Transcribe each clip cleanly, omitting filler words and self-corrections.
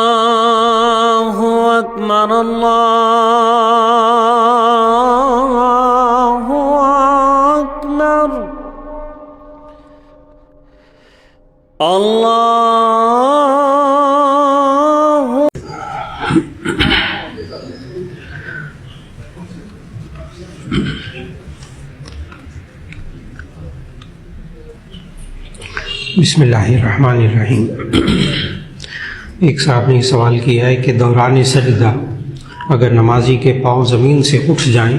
اللہ اکبر اللہ اکبر اللہ بسم اللہ الرحمن الرحیم۔ ایک صاحب نے سوال کیا ہے کہ دوران سجدہ اگر نمازی کے پاؤں زمین سے اٹھ جائیں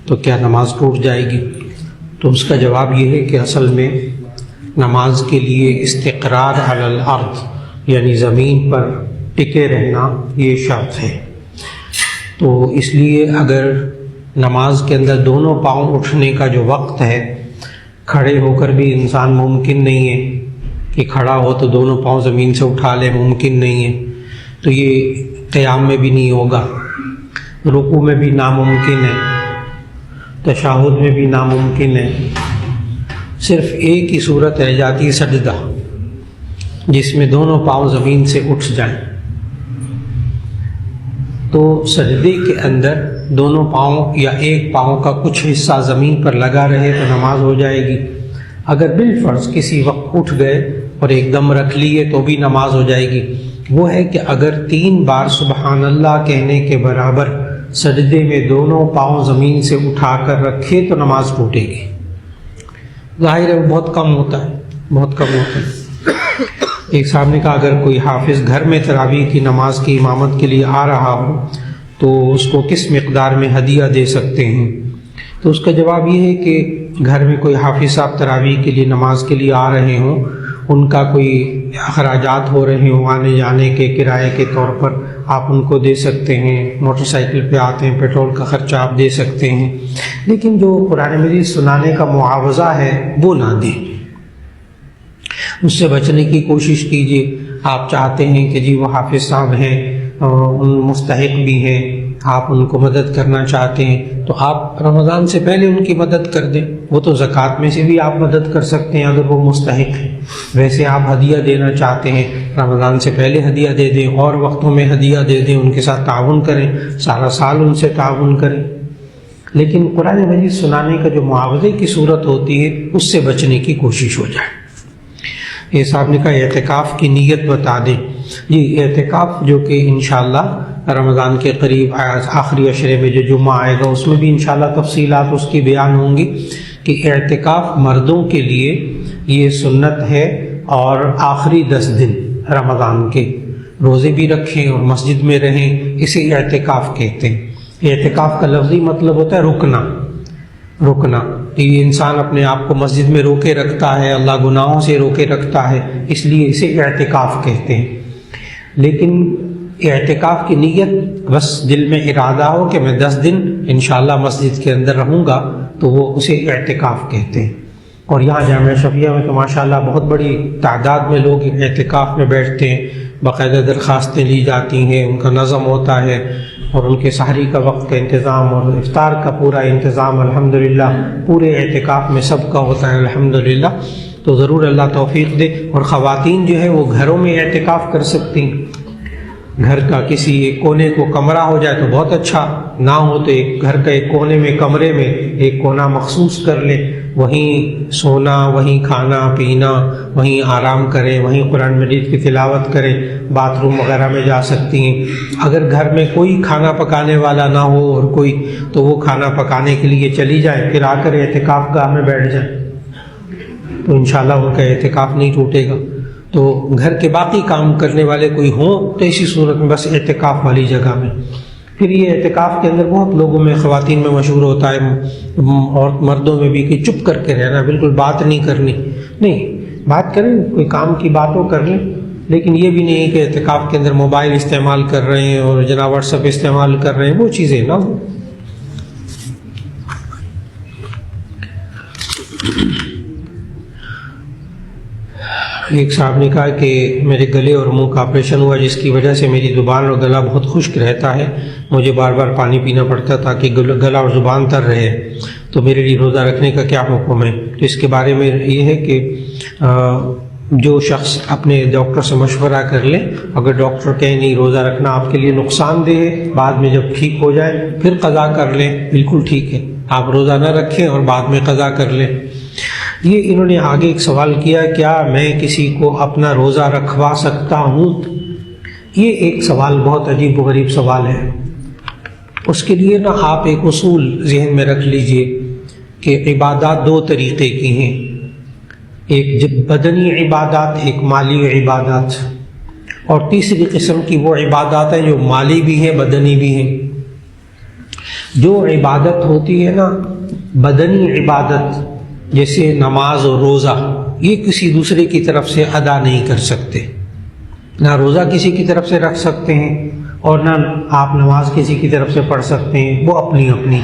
تو کیا نماز ٹوٹ جائے گی؟ تو اس کا جواب یہ ہے کہ اصل میں نماز کے لیے استقرار علی الارض یعنی زمین پر ٹکے رہنا یہ شرط ہے۔ تو اس لیے اگر نماز کے اندر دونوں پاؤں اٹھنے کا جو وقت ہے، کھڑے ہو کر بھی انسان ممکن نہیں ہے کہ کھڑا ہو تو دونوں پاؤں زمین سے اٹھا لے، ممکن نہیں ہے، تو یہ قیام میں بھی نہیں ہوگا، رکوع میں بھی ناممکن ہے، تشہد میں بھی ناممکن ہے۔ صرف ایک ہی صورت رہ جاتی ہے سجدہ، جس میں دونوں پاؤں زمین سے اٹھ جائیں۔ تو سجدے کے اندر دونوں پاؤں یا ایک پاؤں کا کچھ حصہ زمین پر لگا رہے تو نماز ہو جائے گی۔ اگر بالفرض کسی وقت اٹھ گئے اور ایک دم رکھ لیے تو بھی نماز ہو جائے گی۔ وہ ہے کہ اگر 3 بار سبحان اللہ کہنے کے برابر سجدے میں دونوں پاؤں زمین سے اٹھا کر رکھے تو نماز ٹوٹے گی۔ ظاہر ہے وہ بہت کم ہوتا ہے، بہت کم ہوتا ہے۔ ایک صاحب نے کہا اگر کوئی حافظ گھر میں تراویح کی نماز کی امامت کے لیے آ رہا ہو تو اس کو کس مقدار میں ہدیہ دے سکتے ہیں؟ تو اس کا جواب یہ ہے کہ گھر میں کوئی حافظ صاحب تراویح کے لیے نماز کے لیے آ رہے ہوں، ان کا کوئی اخراجات ہو رہے ہوں آنے جانے کے کرائے کے طور پر، آپ ان کو دے سکتے ہیں۔ موٹر سائیکل پہ آتے ہیں، پیٹرول کا خرچہ آپ دے سکتے ہیں، لیکن جو قرآن مجید سنانے کا معاوضہ ہے وہ نہ دیں، اس سے بچنے کی کوشش کیجیے۔ آپ چاہتے ہیں کہ جی وہ حافظ صاحب ہیں، ان مستحق بھی ہیں، آپ ان کو مدد کرنا چاہتے ہیں تو آپ رمضان سے پہلے ان کی مدد کر دیں۔ وہ تو زکوٰۃ میں سے بھی آپ مدد کر سکتے ہیں اگر وہ مستحق ہیں۔ ویسے آپ ہدیہ دینا چاہتے ہیں، رمضان سے پہلے ہدیہ دے دیں، اور وقتوں میں ہدیہ دے دیں، ان کے ساتھ تعاون کریں، سارا سال ان سے تعاون کریں۔ لیکن قرآن مجید سنانے کا جو معاوضے کی صورت ہوتی ہے اس سے بچنے کی کوشش ہو جائے۔ یہ صاحب نے کہا اعتکاف کی نیت بتا دیں۔ جی اعتکاف جو کہ انشاءاللہ رمضان کے قریب آخری عشرے میں جو جمعہ آئے گا اس میں بھی انشاءاللہ تفصیلات اس کی بیان ہوں گی کہ اعتکاف مردوں کے لیے یہ سنت ہے، اور آخری 10 دن رمضان کے روزے بھی رکھیں اور مسجد میں رہیں، اسے اعتکاف کہتے ہیں۔ اعتکاف کا لفظی مطلب ہوتا ہے رکنا، رکنا۔ یہ انسان اپنے آپ کو مسجد میں روکے رکھتا ہے، اللہ گناہوں سے روکے رکھتا ہے، اس لیے اسے اعتکاف کہتے ہیں۔ لیکن اعتکاف کی نیت بس دل میں ارادہ ہو کہ میں 10 دن انشاءاللہ مسجد کے اندر رہوں گا تو وہ اسے اعتکاف کہتے ہیں۔ اور یہاں جامعہ شفیہ میں تو ماشاءاللہ بہت بڑی تعداد میں لوگ اعتکاف میں بیٹھتے ہیں، باقاعدہ درخواستیں لی جاتی ہیں، ان کا نظم ہوتا ہے، اور ان کے سحری کا وقت کا انتظام اور افطار کا پورا انتظام الحمدللہ پورے اعتکاف میں سب کا ہوتا ہے الحمدللہ۔ تو ضرور اللہ توفیق دے۔ اور خواتین جو ہے وہ گھروں میں اعتکاف کر سکتی ہیں، گھر کا کسی ایک کونے کو کمرہ ہو جائے تو بہت اچھا، نہ ہو تو ایک گھر کا ایک کونے میں کمرے میں ایک کونا مخصوص کر لیں، وہیں سونا، وہیں کھانا پینا، وہیں آرام کریں، وہیں قرآن مجید کی تلاوت کریں، باتھ روم وغیرہ میں جا سکتی ہیں۔ اگر گھر میں کوئی کھانا پکانے والا نہ ہو اور کوئی، تو وہ کھانا پکانے کے لیے چلی جائے، پھر آ کر اعتکاف گاہ میں بیٹھ جائیں تو انشاءاللہ ان کا اعتکاف نہیں ٹوٹے گا۔ تو گھر کے باقی کام کرنے والے کوئی ہوں تو اسی صورت میں بس اعتکاف والی جگہ میں۔ پھر یہ اعتکاف کے اندر بہت لوگوں میں، خواتین میں مشہور ہوتا ہے، اور مردوں میں بھی، کہ چپ کر کے رہنا، بالکل بات نہیں کرنی۔ نہیں، بات کریں، کوئی کام کی باتوں کر لیں، لیکن یہ بھی نہیں کہ اعتکاف کے اندر موبائل استعمال کر رہے ہیں اور جناب واٹس ایپ استعمال کر رہے ہیں، وہ چیزیں نہ ہوں۔ ایک صاحب نے کہا کہ میرے گلے اور منہ کا آپریشن ہوا جس کی وجہ سے میری زبان اور گلا بہت خشک رہتا ہے، مجھے بار بار پانی پینا پڑتا تاکہ گلا اور زبان تر رہے، تو میرے لیے روزہ رکھنے کا کیا حکم ہے؟ تو اس کے بارے میں یہ ہے کہ جو شخص اپنے ڈاکٹر سے مشورہ کر لے، اگر ڈاکٹر کہیں نہیں روزہ رکھنا آپ کے لیے نقصان دہ ہے، بعد میں جب ٹھیک ہو جائے پھر قضا کر لیں، بالکل ٹھیک ہے، آپ روزہ نہ رکھیں اور بعد میں قضا کر لیں۔ یہ انہوں نے آگے ایک سوال کیا، کیا میں کسی کو اپنا روزہ رکھوا سکتا ہوں؟ یہ ایک سوال بہت عجیب و غریب سوال ہے۔ اس کے لیے نا آپ ایک اصول ذہن میں رکھ لیجئے کہ عبادات دو طریقے کی ہیں، ایک بدنی عبادات، ایک مالی عبادات، اور تیسری قسم کی وہ عبادات ہیں جو مالی بھی ہیں بدنی بھی ہیں۔ جو عبادت ہوتی ہے نا بدنی عبادت، جیسے نماز اور روزہ، یہ کسی دوسرے کی طرف سے ادا نہیں کر سکتے، نہ روزہ کسی کی طرف سے رکھ سکتے ہیں اور نہ آپ نماز کسی کی طرف سے پڑھ سکتے ہیں، وہ اپنی اپنی۔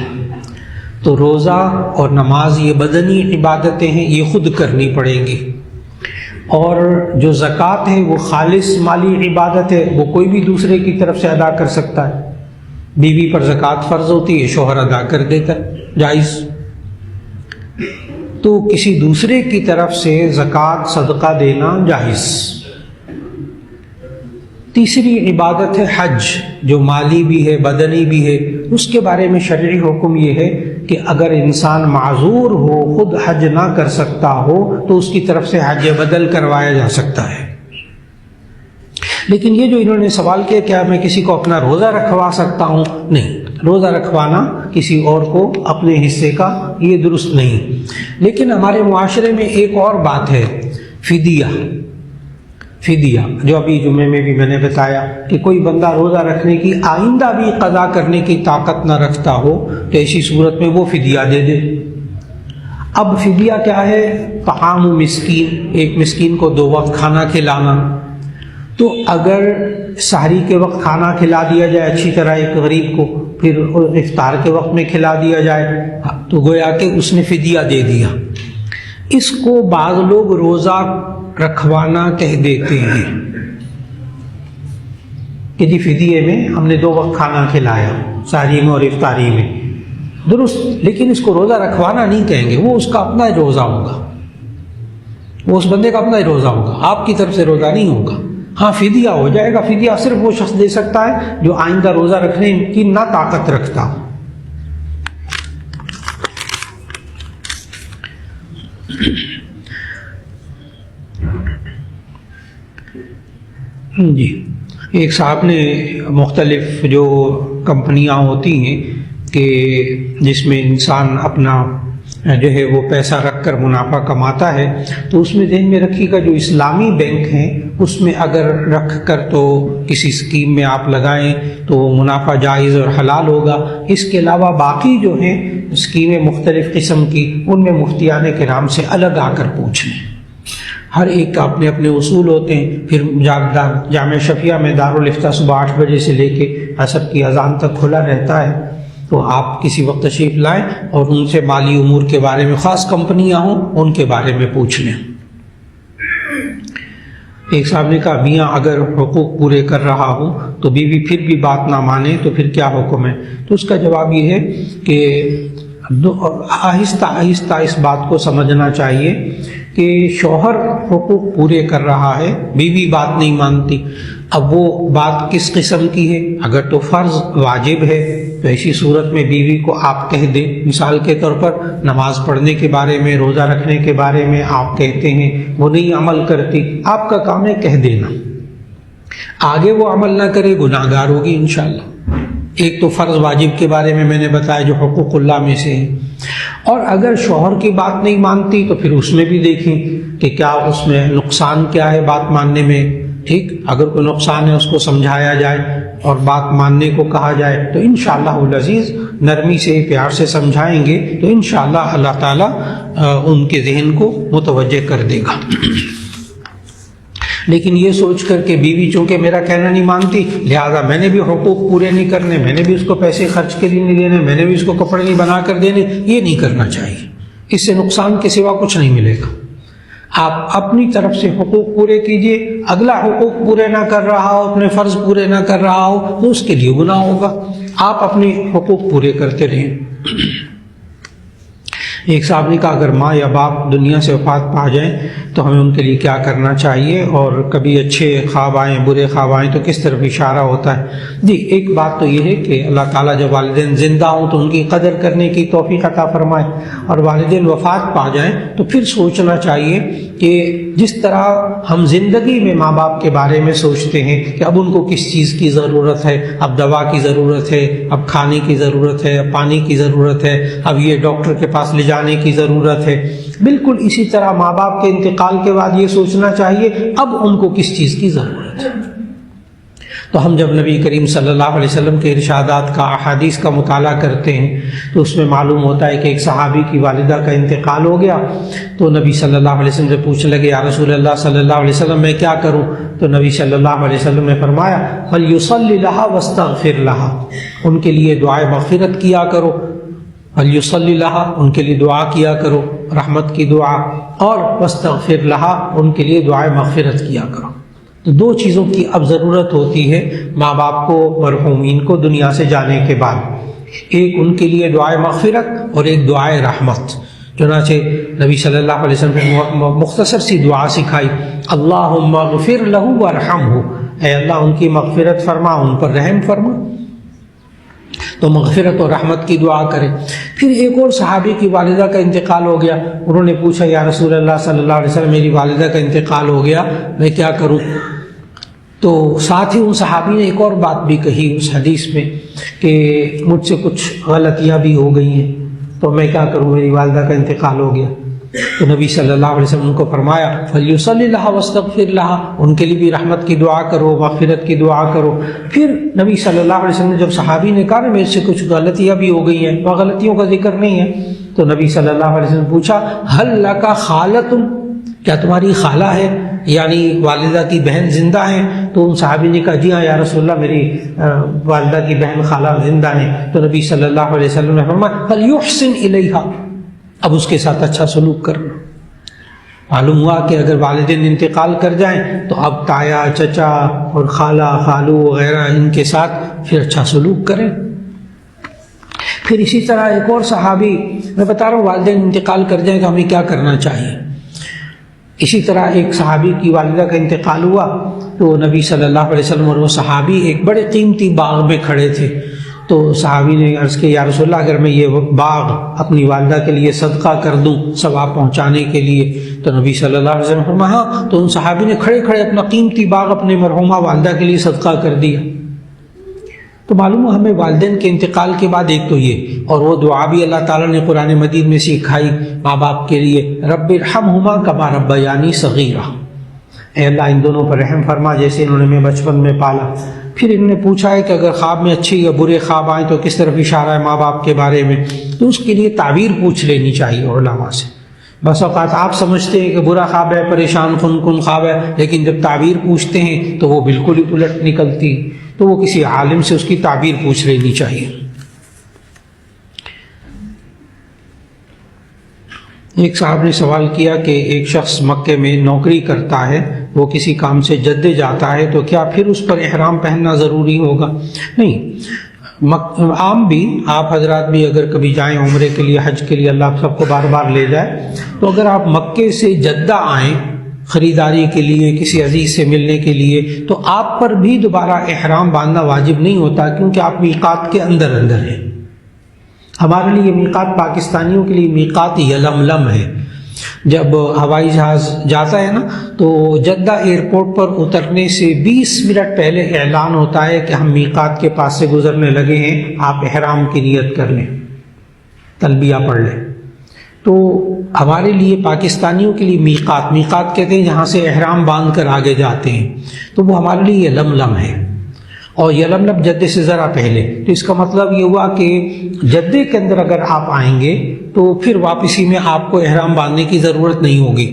تو روزہ اور نماز یہ بدنی عبادتیں ہیں، یہ خود کرنی پڑیں گی، اور جو زکوٰۃ ہے وہ خالص مالی عبادت ہے، وہ کوئی بھی دوسرے کی طرف سے ادا کر سکتا ہے۔ بیوی پر زکوٰۃ فرض ہوتی ہے، شوہر ادا کر دیتا ہے، جائز۔ تو کسی دوسرے کی طرف سے زکوٰۃ صدقہ دینا جائز۔ تیسری عبادت ہے حج، جو مالی بھی ہے بدنی بھی ہے۔ اس کے بارے میں شرعی حکم یہ ہے کہ اگر انسان معذور ہو، خود حج نہ کر سکتا ہو، تو اس کی طرف سے حج بدل کروایا جا سکتا ہے۔ لیکن یہ جو انہوں نے سوال کیا کیا میں کسی کو اپنا روزہ رکھوا سکتا ہوں، نہیں، روزہ رکھوانا کسی اور کو اپنے حصے کا یہ درست نہیں۔ لیکن ہمارے معاشرے میں ایک اور بات ہے، فدیہ، جو ابھی جمعے میں بھی میں نے بتایا کہ کوئی بندہ روزہ رکھنے کی آئندہ بھی قضا کرنے کی طاقت نہ رکھتا ہو تو ایسی صورت میں وہ فدیہ دے دے۔ اب فدیہ کیا ہے؟ طعام مسکین، ایک مسکین کو 2 وقت کھانا کھلانا۔ تو اگر سحری کے وقت کھانا کھلا دیا جائے اچھی طرح ایک غریب کو، پھر افطار کے وقت میں کھلا دیا جائے، تو گویا کہ اس نے فدیہ دے دیا۔ اس کو بعض لوگ روزہ رکھوانا کہہ دیتے ہیں کہ جی فدیے میں ہم نے 2 وقت کھانا کھلایا، سحری میں اور افطاری میں، درست، لیکن اس کو روزہ رکھوانا نہیں کہیں گے، وہ اس کا اپنا ہی روزہ ہوگا، وہ اس بندے کا اپنا ہی روزہ ہوگا، آپ کی طرف سے روزہ نہیں ہوگا۔ ہاں فدیہ ہو جائے گا، فدیہ صرف وہ شخص دے سکتا ہے جو آئندہ روزہ رکھنے کی نہ طاقت رکھتا ہو۔ جی، ایک صاحب نے مختلف جو کمپنیاں ہوتی ہیں کہ جس میں انسان اپنا جو ہے وہ پیسہ رکھ کر منافع کماتا ہے، تو اس میں ذہن میں رکھیے گا جو اسلامی بینک ہیں اس میں اگر رکھ کر تو کسی اسکیم میں آپ لگائیں تو منافع جائز اور حلال ہوگا۔ اس کے علاوہ باقی جو ہیں اسکیمیں مختلف قسم کی، ان میں مفتیان کرام سے الگ آ کر پوچھ لیں، ہر ایک کا اپنے اپنے اصول ہوتے ہیں۔ پھر جامع شفیہ میں دارالافتاء صبح 8 بجے سے لے کے عصر کی اذان تک کھلا رہتا ہے، تو آپ کسی وقت تشریف لائیں اور ان سے مالی امور کے بارے میں، خاص کمپنیاں ہوں ان کے بارے میں پوچھ لیں۔ ایک صاحب نے کہا میاں اگر حقوق پورے کر رہا ہو تو بیوی پھر بھی بات نہ مانے تو پھر کیا حکم ہے؟ تو اس کا جواب یہ ہے کہ آہستہ آہستہ اس بات کو سمجھنا چاہیے کہ شوہر حقوق پورے کر رہا ہے، بیوی بات نہیں مانتی۔ اب وہ بات کس قسم کی ہے؟ اگر تو فرض واجب ہے تو ایسی صورت میں بیوی کو آپ کہہ دیں، مثال کے طور پر نماز پڑھنے کے بارے میں، روزہ رکھنے کے بارے میں آپ کہتے ہیں، وہ نہیں عمل کرتی، آپ کا کام ہے کہہ دینا، آگے وہ عمل نہ کرے گناہ گار ہوگی انشاءاللہ۔ ایک تو فرض واجب کے بارے میں نے بتایا جو حقوق اللہ میں سے ہے، اور اگر شوہر کی بات نہیں مانتی تو پھر اس میں بھی دیکھیں کہ کیا اس میں نقصان کیا ہے بات ماننے میں، ٹھیک، اگر کوئی نقصان ہے اس کو سمجھایا جائے اور بات ماننے کو کہا جائے تو انشاءاللہ العزیز نرمی سے پیار سے سمجھائیں گے تو انشاءاللہ اللہ تعالیٰ ان کے ذہن کو متوجہ کر دے گا۔ لیکن یہ سوچ کر کہ بیوی چونکہ میرا کہنا نہیں مانتی لہذا میں نے بھی حقوق پورے نہیں کرنے، میں نے بھی اس کو پیسے خرچ کے لیے نہیں دینے، میں نے بھی اس کو کپڑے نہیں بنا کر دینے، یہ نہیں کرنا چاہیے، اس سے نقصان کے سوا کچھ نہیں ملے گا۔ آپ اپنی طرف سے حقوق پورے کیجئے، اگلا حقوق پورے نہ کر رہا ہو، اپنے فرض پورے نہ کر رہا ہو تو اس کے لیے گناہ ہوگا، آپ اپنے حقوق پورے کرتے رہیں۔ ایک صاحب نے کہا اگر ماں یا باپ دنیا سے وفات پا جائیں تو ہمیں ان کے لیے کیا کرنا چاہیے، اور کبھی اچھے خواب آئیں برے خواب آئیں تو کس طرف اشارہ ہوتا ہے؟ جی ایک بات تو یہ ہے کہ اللہ تعالیٰ جب والدین زندہ ہوں تو ان کی قدر کرنے کی توفیق عطا فرمائے، اور والدین وفات پا جائیں تو پھر سوچنا چاہیے کہ جس طرح ہم زندگی میں ماں باپ کے بارے میں سوچتے ہیں کہ اب ان کو کس چیز کی ضرورت ہے، اب دوا کی ضرورت ہے، اب کھانے کی ضرورت ہے، اب پانی کی ضرورت ہے، اب یہ ڈاکٹر کے پاس لے جانے کی ضرورت ہے، بالکل اسی طرح ماں باپ کے انتقال کے بعد یہ سوچنا چاہیے اب ان کو کس چیز کی ضرورت ہے۔ تو ہم جب نبی کریم صلی اللہ علیہ وسلم کے ارشادات کا احادیث کا مطالعہ کرتے ہیں تو اس میں معلوم ہوتا ہے کہ ایک صحابی کی والدہ کا انتقال ہو گیا، تو نبی صلی اللہ علیہ وسلم سے پوچھنے لگے یا رسول اللہ صلی اللہ علیہ وسلم میں کیا کروں؟ تو نبی صلی اللہ علیہ وسلم نے فرمایا فَلْيُصَلِّ لَهَا وَاسْتَغْفِرْ لَهَا، ان کے لیے دعائے مغفرت کیا کرو، فَلْيُصَلِّ لَهَا ان کے لیے دعا کیا کرو رحمت کی دعا، اور وَاسْتَغْفِرْ لَهَا ان کے لیے دعائے مغفرت کیا کرو۔ تو دو چیزوں کی اب ضرورت ہوتی ہے ماں باپ کو، مرحومین کو دنیا سے جانے کے بعد، ایک ان کے لیے دعائے مغفرت اور ایک دعائے رحمت۔ چنانچہ نبی صلی اللہ علیہ وسلم نے مختصر سی دعا سکھائی، اللہم اغفر لہ وارحمہ، اے اللہ ان کی مغفرت فرما، ان پر رحم فرما، تو مغفرت اور رحمت کی دعا کریں۔ پھر ایک اور صحابی کی والدہ کا انتقال ہو گیا، انہوں نے پوچھا یا رسول اللہ صلی اللہ علیہ وسلم میری والدہ کا انتقال ہو گیا، میں کیا کروں؟ تو ساتھ ہی ان صحابی نے ایک اور بات بھی کہی اس حدیث میں کہ مجھ سے کچھ غلطیاں بھی ہو گئی ہیں تو میں کیا کروں، میری والدہ کا انتقال ہو گیا۔ تو نبی صلی اللہ علیہ وسلم کو فرمایا فَلْيُصَلِّ لَهَا وَاسْتَغْفِرْ لَهَا، ان کے لیے بھی رحمت کی دعا کرو، مغفرت کی دعا کرو۔ پھر نبی صلی اللہ علیہ وسلم نے جب صحابی نے کہا میرے سے کچھ غلطیاں بھی ہو گئی ہیں، وہ غلطیوں کا ذکر نہیں ہے، تو نبی صلی اللہ علیہ وسلم نے پوچھا هَلْ لَكَ خَالَةٌ، کیا تمہاری خالہ ہے، یعنی والدہ کی بہن زندہ ہیں؟ تو ان صحابی نے کہا جی ہاں یا رسول اللہ میری والدہ کی بہن خالہ زندہ ہیں۔ تو نبی صلی اللہ علیہ وسلم نے فرمایا فَلْيُحْسِنْ إِلَيْهَا، اب اس کے ساتھ اچھا سلوک کرنا۔ معلوم ہوا کہ اگر والدین انتقال کر جائیں تو اب تایا، چچا اور خالہ، خالو وغیرہ ان کے ساتھ پھر اچھا سلوک کریں۔ پھر اسی طرح ایک اور صحابی، میں بتا رہا ہوں والدین انتقال کر جائیں تو ہمیں کیا کرنا چاہیے۔ اسی طرح ایک صحابی کی والدہ کا انتقال ہوا تو نبی صلی اللہ علیہ وسلم اور وہ صحابی ایک بڑے قیمتی باغ میں کھڑے تھے، تو صحابی نے عرض کیا یا رسول اللہ اگر میں یہ باغ اپنی والدہ کے لیے صدقہ کر دوں ثواب پہنچانے کے لیے، تو نبی صلی اللہ علیہ وسلم فرمایا ہاں، تو ان صحابی نے کھڑے کھڑے اپنا قیمتی باغ اپنے مرحومہ والدہ کے لیے صدقہ کر دیا۔ تو معلوم ہے ہمیں والدین کے انتقال کے بعد ایک تو یہ، اور وہ دعا بھی اللہ تعالیٰ نے قرآن مجید میں سکھائی ماں باپ کے لیے، رب ارحمہما کما ربیانی صغیرہ، اے اللہ ان دونوں پر رحم فرما جیسے انہوں نے میں بچپن میں پالا۔ پھر انہوں نے پوچھا ہے کہ اگر خواب میں اچھے یا برے خواب آئیں تو کس طرف اشارہ ہے ماں باپ کے بارے میں، تو اس کے لیے تعبیر پوچھ لینی چاہیے علماء سے۔ بس اوقات آپ سمجھتے ہیں کہ برا خواب ہے، پریشان کن خواب ہے، لیکن جب تعبیر پوچھتے ہیں تو وہ بالکل ہی الٹ نکلتی، تو وہ کسی عالم سے اس کی تعبیر پوچھ لینی چاہیے۔ ایک صاحب نے سوال کیا کہ ایک شخص مکے میں نوکری کرتا ہے، وہ کسی کام سے جدے جاتا ہے تو کیا پھر اس پر احرام پہننا ضروری ہوگا؟ نہیں، عام بھی آپ حضرات بھی اگر کبھی جائیں عمرے کے لیے، حج کے لیے، اللہ سب کو بار بار لے جائے، تو اگر آپ مکے سے جدہ آئیں خریداری کے لیے، کسی عزیز سے ملنے کے لیے، تو آپ پر بھی دوبارہ احرام باندھنا واجب نہیں ہوتا، کیونکہ آپ میقات کے اندر ہیں۔ ہمارے لیے میقات، پاکستانیوں کے لیے میقات یلملم ہے۔ جب ہوائی جہاز جاتا ہے نا تو جدہ ایئرپورٹ پر اترنے سے 20 منٹ پہلے اعلان ہوتا ہے کہ ہم میقات کے پاس سے گزرنے لگے ہیں، آپ احرام کی نیت کر لیں، تلبیہ پڑھ لیں۔ تو ہمارے لیے پاکستانیوں کے لیے میقات کہتے ہیں جہاں سے احرام باندھ کر آگے جاتے ہیں، تو وہ ہمارے لیے یلملم ہے، اور یلملم جدے سے ذرا پہلے۔ تو اس کا مطلب یہ ہوا کہ جدے کے اندر اگر آپ آئیں گے تو پھر واپسی میں آپ کو احرام باندھنے کی ضرورت نہیں ہوگی۔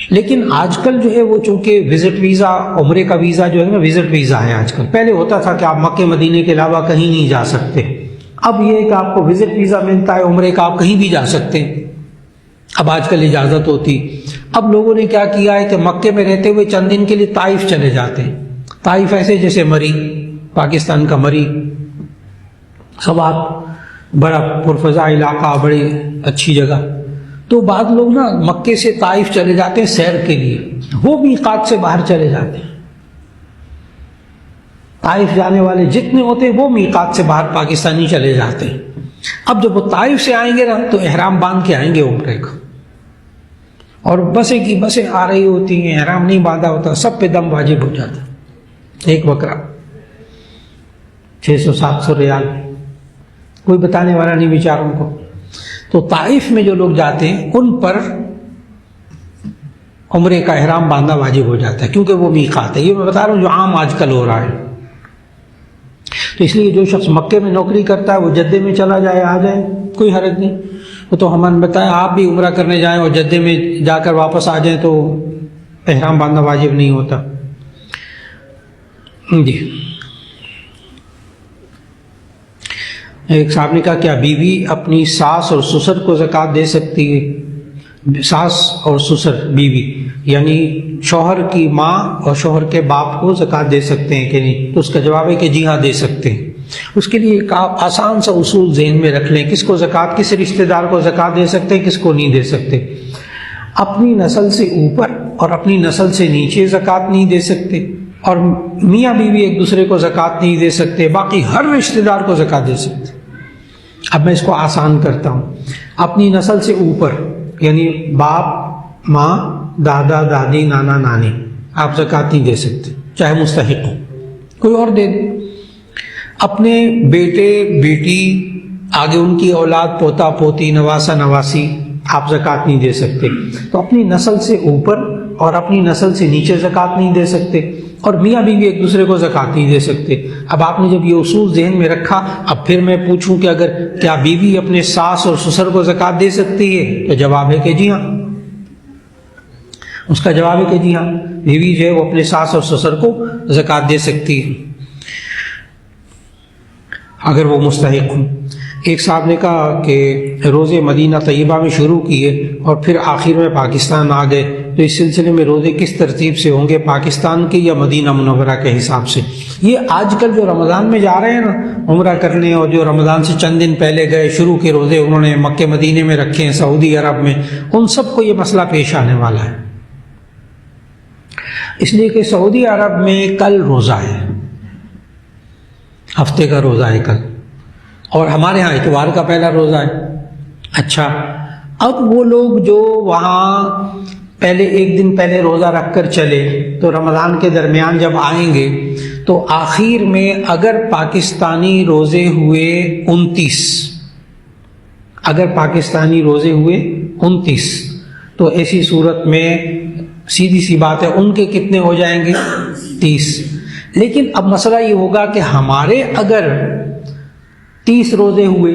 لیکن آج کل جو ہے وہ چونکہ وزٹ ویزا، عمرے کا ویزا جو ہے نا وزٹ ویزا ہے آج کل، پہلے ہوتا تھا کہ آپ مکے مدینے کے علاوہ کہیں نہیں جا سکتے، اب یہ ہے کہ آپ کو وزٹ ویزا ملتا ہے عمرے کا، آپ کہیں بھی جا سکتے ہیں، اب آج کل اجازت ہوتی۔ اب لوگوں نے کیا کیا ہے کہ مکے میں رہتے ہوئے چند دن کے لیے طائف چلے جاتے ہیں۔ طائف ایسے جیسے مری، پاکستان کا مری سوات، بڑا پرفضا علاقہ، بڑی اچھی جگہ. تو بعض لوگ نا مکے سے طائف چلے جاتے ہیں سیر کے لیے، وہ میقات سے باہر چلے جاتے ہیں. طائف جانے والے جتنے ہوتے ہیں وہ میقات سے باہر پاکستانی چلے جاتے ہیں. اب جب وہ طائف سے آئیں گے نا تو احرام باندھ کے آئیں گے عمرے کا، اور بسیں کی بسیں آ رہی ہوتی ہیں، احرام نہیں باندھا ہوتا، سب پہ دم واجب ہو جاتا. ایک بکرا 600-700 ریال، کوئی بتانے والا نہیں بیچاروں کو. تو طائف میں جو لوگ جاتے ہیں ان پر عمرے کا احرام باندھنا واجب ہو جاتا ہے، کیونکہ وہ میقات ہے. یہ میں بتا رہا ہوں جو عام آج کل ہو رہا ہے. تو اس لیے جو شخص مکے میں نوکری کرتا ہے وہ جدے میں چلا جائے، آ جائے، کوئی حرج نہیں. وہ تو ہم نے بتایا آپ بھی عمرہ کرنے جائیں اور جدے میں جا کر واپس آ جائیں تو احرام باندھنا واجب نہیں ہوتا. جی ایک صاحب نے کہا کیا بیوی اپنی ساس اور سسر کو زکوٰۃ دے سکتی ہے؟ ساس اور سسر بیوی یعنی شوہر کی ماں اور شوہر کے باپ کو زکوٰۃ دے سکتے ہیں کہ نہیں؟ تو اس کا جواب ہے کہ جی ہاں دے سکتے ہیں. اس کے لیے ایک آپ آسان سا اصول ذہن میں رکھ لیں، کس کو زکوٰۃ، کس رشتہ دار کو زکوٰۃ دے سکتے ہیں، کس کو نہیں دے سکتے. اپنی نسل سے اوپر اور اپنی نسل سے نیچے زکوٰۃ نہیں دے سکتے، اور میاں بیوی ایک دوسرے کو زکوٰۃ نہیں دے سکتے، باقی ہر رشتہ دار کو زکوٰۃ دے سکتے. اب میں اس کو آسان کرتا ہوں. اپنی نسل سے اوپر یعنی باپ، ماں، دادا، دادی، نانا، نانی، آپ زکوٰۃ نہیں دے سکتے چاہے مستحق ہو، کوئی اور دے دے. اپنے بیٹے، بیٹی، آگے ان کی اولاد، پوتا، پوتی، نواسا، نواسی، آپ زکوٰۃ نہیں دے سکتے. تو اپنی نسل سے اوپر اور اپنی نسل سے نیچے زکوٰۃ نہیں دے سکتے، اور میاں بیوی ایک دوسرے کو زکوٰۃ نہیں دے سکتے. اب آپ نے جب یہ اصول ذہن میں رکھا، اب پھر میں پوچھوں کہ اگر کیا بیوی اپنے ساس اور سسر کو زکوٰۃ دے سکتی ہے؟ تو جواب ہے کہ جی ہاں. اس کا جواب ہے کہ جی ہاں، بیوی جو ہے وہ اپنے ساس اور سسر کو زکوٰۃ دے سکتی ہے اگر وہ مستحق ہوں. ایک صاحب نے کہا کہ روزے مدینہ طیبہ میں شروع کیے اور پھر آخر میں پاکستان آ گئے، تو اس سلسلے میں روزے کس ترتیب سے ہوں گے، پاکستان کے یا مدینہ منورہ کے حساب سے؟ یہ آج کل جو رمضان میں جا رہے ہیں نا عمرہ کرنے، اور جو رمضان سے چند دن پہلے گئے، شروع کے روزے انہوں نے مکہ مدینے میں رکھے ہیں، سعودی عرب میں، ان سب کو یہ مسئلہ پیش آنے والا ہے. اس لیے کہ سعودی عرب میں کل روزہ ہے، ہفتے کا روزہ ہے کل، اور ہمارے ہاں اتوار کا پہلا روزہ ہے. اچھا، اب وہ لوگ جو وہاں پہلے ایک دن پہلے روزہ رکھ کر چلے تو رمضان کے درمیان جب آئیں گے تو آخر میں اگر پاکستانی روزے ہوئے 29، اگر پاکستانی روزے ہوئے 29، تو ایسی صورت میں سیدھی سی بات ہے ان کے کتنے ہو جائیں گے؟ 30. لیکن اب مسئلہ یہ ہوگا کہ ہمارے اگر 30 روزے ہوئے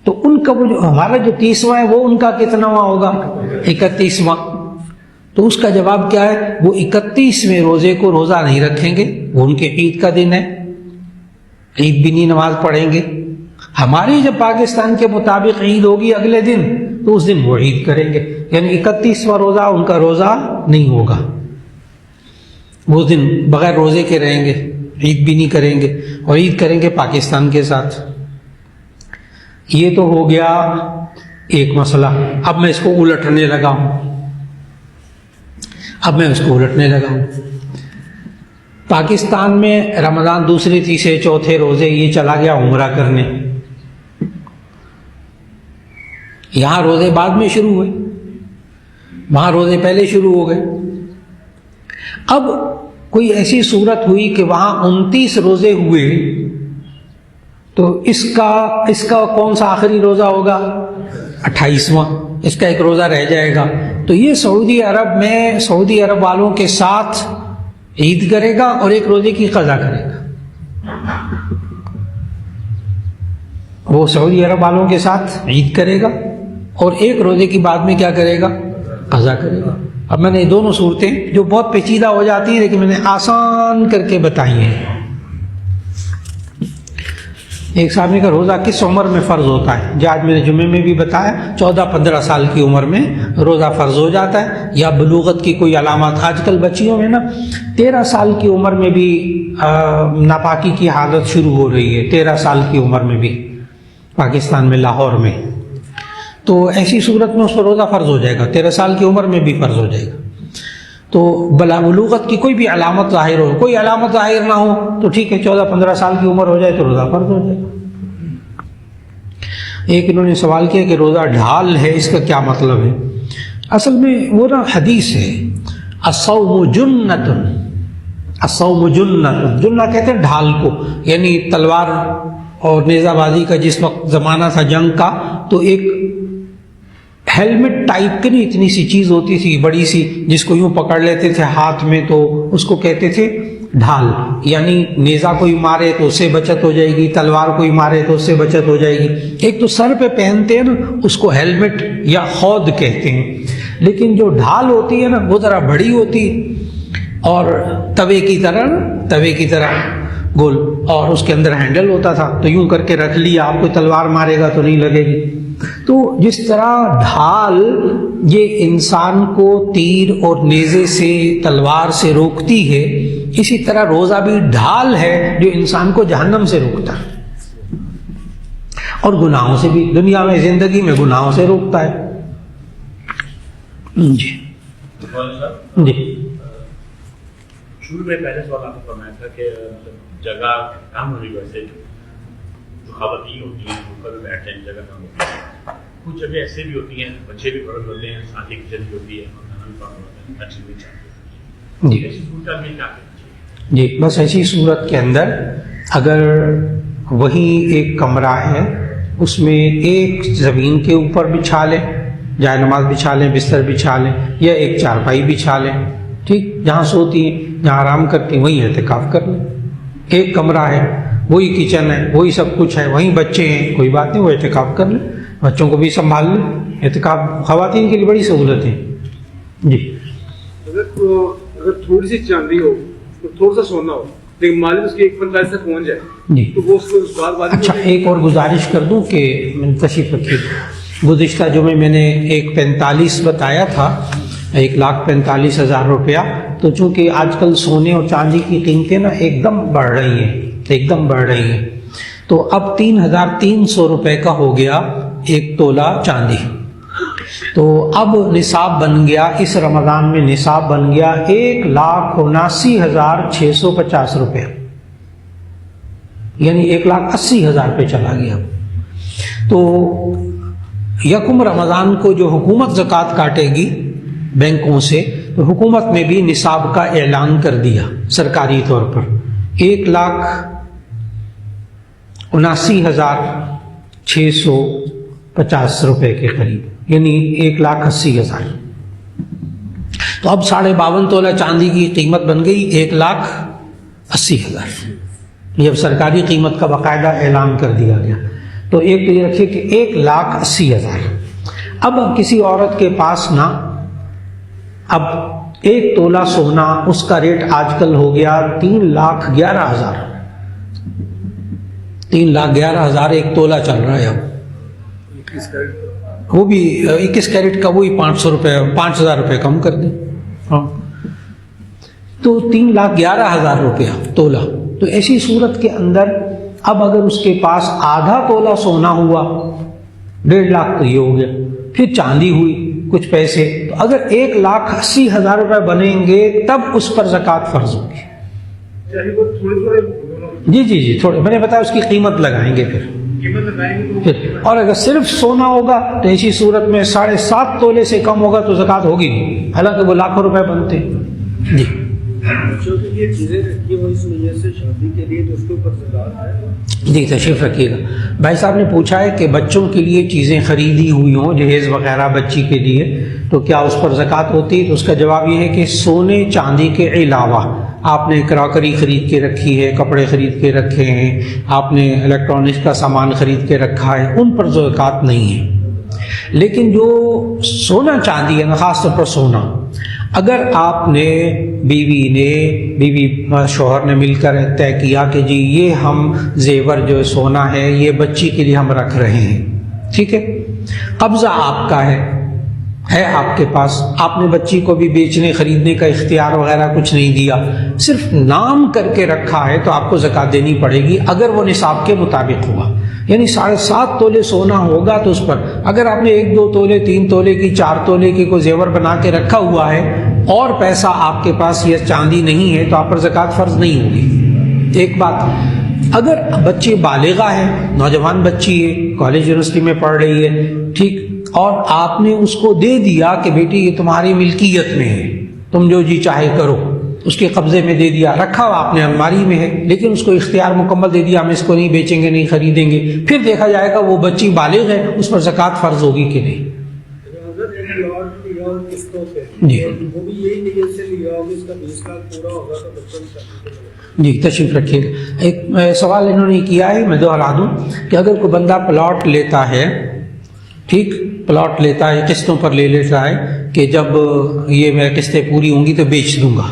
تو ان کا وہ جو ہمارا جو 30واں ہے وہ ان کا کتناواں ہوگا؟ 31واں. تو اس کا جواب کیا ہے؟ وہ 31ویں روزے کو روزہ نہیں رکھیں گے، وہ ان کے عید کا دن ہے، عید بھی نہیں نماز پڑھیں گے. ہماری جب پاکستان کے مطابق عید ہوگی اگلے دن تو اس دن وہ عید کریں گے، یعنی 31واں روزہ ان کا روزہ نہیں ہوگا، وہ دن بغیر روزے کے رہیں گے، عید بھی نہیں کریں گے، اور عید کریں گے پاکستان کے ساتھ. یہ تو ہو گیا ایک مسئلہ. اب میں اس کو الٹنے لگا ہوں. پاکستان میں رمضان دوسرے، تیسرے، چوتھے روزے یہ چلا گیا عمرہ کرنے. یہاں روزے بعد میں شروع ہوئے، وہاں روزے پہلے شروع ہو گئے. اب کوئی ایسی صورت ہوئی کہ وہاں 29 روزے ہوئے، تو اس کا کون سا آخری روزہ ہوگا؟ 28واں. اس کا ایک روزہ رہ جائے گا. تو یہ سعودی عرب میں سعودی عرب والوں کے ساتھ عید کرے گا اور ایک روزے کی قضا کرے گا. وہ سعودی عرب والوں کے ساتھ عید کرے گا اور ایک روزے کی بعد میں کیا کرے گا؟ قضا کرے گا. اب میں نے دونوں صورتیں جو بہت پیچیدہ ہو جاتی ہیں لیکن میں نے آسان کر کے بتائی ہیں. ایک صاحب نے کہا روزہ کس عمر میں فرض ہوتا ہے؟ جو آج میں نے جمعے میں بھی بتایا، 14-15 سال کی عمر میں روزہ فرض ہو جاتا ہے، یا بلوغت کی کوئی علامات. آج کل بچیوں میں نا 13 سال کی عمر میں بھی ناپاکی کی حالت شروع ہو رہی ہے، 13 سال کی عمر میں بھی پاکستان میں لاہور میں، تو ایسی صورت میں اس پر روزہ فرض ہو جائے گا، 13 سال کی عمر میں بھی فرض ہو جائے گا۔ تو بلوغت کی کوئی بھی علامت ظاہر ہو، کوئی علامت ظاہر نہ ہو تو ٹھیک ہے، 14-15 سال کی عمر ہو جائے تو روزہ فرض ہو جائے گا۔ ایک انہوں نے سوال کیا کہ روزہ ڈھال ہے، اس کا کیا مطلب ہے؟ اصل میں وہ نا حدیث ہے، الصوم جنۃ، الصوم جنۃ، جنہ کہتے ہیں ڈھال کو، یعنی تلوار اور نیزہ بازی کا جس وقت زمانہ تھا جنگ کا، تو ایک ہیلمٹ ٹائپ کی نہیں اتنی سی چیز ہوتی تھی بڑی سی، جس کو یوں پکڑ لیتے تھے ہاتھ میں، تو اس کو کہتے تھے ڈھال، یعنی نیزہ کوئی مارے تو اس سے بچت ہو جائے گی، تلوار کوئی مارے تو اس سے بچت ہو جائے گی۔ ایک تو سر پہ پہنتے ہیں نا، اس کو ہیلمٹ یا خود کہتے ہیں، لیکن جو ڈھال ہوتی ہے نا وہ ذرا بڑی ہوتی اور توے کی طرح گول، اور اس کے اندر ہینڈل ہوتا تھا، تو یوں کر کے رکھ لیا، آپ کو تلوار مارے گا تو نہیں لگے گی۔ تو جس طرح ڈھال یہ انسان کو تیر اور نیزے سے، تلوار سے روکتی ہے، اسی طرح روزہ بھی ڈھال ہے جو انسان کو جہنم سے روکتا ہے اور گناہوں سے بھی، دنیا میں زندگی میں گناہوں سے روکتا ہے۔ جی جی شروع میں پہلے سوال آپ نے فرمایا تھا کہ جگہ کم ہونے کی وجہ سے جو خواتین ہوتی ہیں اوپر میں بیٹھتے ہیں، جگہ کم ہوتی ہے۔ کچھ جگہ ایسے بھی ہوتی ہیں، بچے بھی بڑے ہوتے ہیں، شادی کچن بھی ہوتی ہے، کھانا بھی پکا ہوتا ہے، اچھی بھی چاہتے ہیں، ایسی صورت میں کیا کرنا چاہیے؟ جی بس ایسی صورت کے اندر اگر وہیں ایک کمرہ ہے، اس میں ایک زمین کے اوپر بچھا لیں، جائے نماز بچھا لیں، بستر بچھا لیں، یا ایک چارپائی بچھا لیں، ٹھیک، جہاں سوتی ہیں، جہاں آرام کرتی ہیں وہیں اعتکاف کر لیں۔ ایک کمرہ ہے، وہی کچن ہے، وہی سب کچھ ہے، وہیں بچے ہیں، کوئی بات نہیں، وہ اعتکاف کر لیں، بچوں کو بھی سنبھال لیں۔ اعتکاف خواتین کے لیے بڑی سہولت ہے۔ جی اگر تھوڑی سی چاندی ہو تو تھوڑا سا سونا ہو لیکن مالک اس کی 1:45 تک پہنچ جائے جی تو وہ اس کو بات اچھا، ایک اور گزارش کر دوں کہ تشریف رکھیے، گزشتہ جمعے میں نے 1:45 بتایا تھا، 1,45,000 روپیہ، تو چونکہ آج کل سونے اور چاندی کی قیمتیں نا ایک دم بڑھ رہی ہیں، تو اب 3,300 روپے کا ہو گیا ایک تولہ چاندی۔ تو اب نصاب بن گیا، اس رمضان میں نصاب بن گیا 1,79,650 روپے، یعنی 1,80,000 پہ چلا گیا۔ تو یکم رمضان کو جو حکومت زکوٰۃ کاٹے گی بینکوں سے، تو حکومت میں بھی نصاب کا اعلان کر دیا سرکاری طور پر، 1,79,650 روپے کے قریب، یعنی 1,80,000۔ تو اب 52.5 تولہ چاندی کی قیمت بن گئی 1,80,000، یہ اب سرکاری قیمت کا باقاعدہ اعلان کر دیا گیا۔ تو ایک تو یہ رکھیے کہ 1,80,000۔ اب کسی عورت کے پاس نا، اب ایک تولہ سونا، اس کا ریٹ آج کل ہو گیا 3,11,000، 3,11,000 ایک تولہ چل رہا ہے اب، وہ بھی 21 کیرٹ کا، وہی 500 روپے، 5,000 روپے کم کر دیں، ہاں، تو 3,11,000 روپیہ تولہ۔ تو ایسی صورت کے اندر اب اگر اس کے پاس آدھا تولہ سونا ہوا، 1.5 لاکھ تو یہ ہو گیا، پھر چاندی ہوئی کچھ پیسے، تو اگر 1,80,000 روپے بنیں گے تب اس پر زکوٰۃ فرض ہوگی۔ جی تھوڑے، میں نے بتایا اس کی قیمت لگائیں گے پھر، اور اگر صرف سونا ہوگا تو ایسی صورت میں 7.5 تولے سے کم ہوگا تو زکوٰۃ ہوگی نہیں، حالانکہ وہ لاکھوں روپے بنتے ہیں۔ جی بچوں کے لیے چیزیں رکھی ہوئی اس وجہ سے شادی کے لیے، تو اس کے اوپر زکوٰۃ ہے؟ جی تشریف رکھیے گا۔ بھائی صاحب نے پوچھا ہے کہ بچوں کے لیے چیزیں خریدی ہوئی ہوں، جہیز وغیرہ بچی کے لیے، تو کیا اس پر زکوٰۃ ہوتی ہے؟ تو اس کا جواب یہ ہے کہ سونے چاندی کے علاوہ آپ نے کراکری خرید کے رکھی ہے، کپڑے خرید کے رکھے ہیں، آپ نے الیکٹرانکس کا سامان خرید کے رکھا ہے، ان پر زکوٰۃ نہیں ہے۔ لیکن جو سونا چاندی ہے نا، خاص طور پر سونا، اگر آپ نے بیوی شوہر نے مل کر طے کیا کہ جی یہ ہم زیور جو سونا ہے یہ بچی کے لیے ہم رکھ رہے ہیں، ٹھیک ہے، قبضہ آپ کا ہے آپ کے پاس، آپ نے بچی کو بھی بیچنے خریدنے کا اختیار وغیرہ کچھ نہیں دیا، صرف نام کر کے رکھا ہے، تو آپ کو زکوٰۃ دینی پڑے گی اگر وہ نصاب کے مطابق ہوا۔ یعنی 7.5 تولے سونا ہوگا تو اس پر اگر آپ نے 1 2 تولے 3 تولے کی 4 تولے کی کوئی زیور بنا کے رکھا ہوا ہے اور پیسہ آپ کے پاس یہ چاندی نہیں ہے تو آپ پر زکوٰۃ فرض نہیں ہوگی. ایک بات، اگر بچی بالغہ ہے، نوجوان بچی ہے، کالج یونیورسٹی میں پڑھ رہی ہے، ٹھیک، اور آپ نے اس کو دے دیا کہ بیٹی یہ تمہاری ملکیت میں ہے، تم جو جی چاہے کرو، اس کے قبضے میں دے دیا، رکھا ہوا آپ نے الماری میں ہے، لیکن اس کو اختیار مکمل دے دیا ہم اس کو نہیں بیچیں گے نہیں خریدیں گے، پھر دیکھا جائے گا وہ بچی بالغ ہے، اس پر زکوٰۃ فرض ہوگی کہ نہیں. جی جی تشریف رکھیے گا. ایک سوال انہوں نے کیا ہے، میں دوہرا دوں کہ اگر کوئی بندہ پلاٹ لیتا ہے، ٹھیک، پلاٹ لیتا ہے، قسطوں پر لے لیتا ہے کہ جب یہ میں قسطیں پوری ہوں گی تو بیچ دوں گا،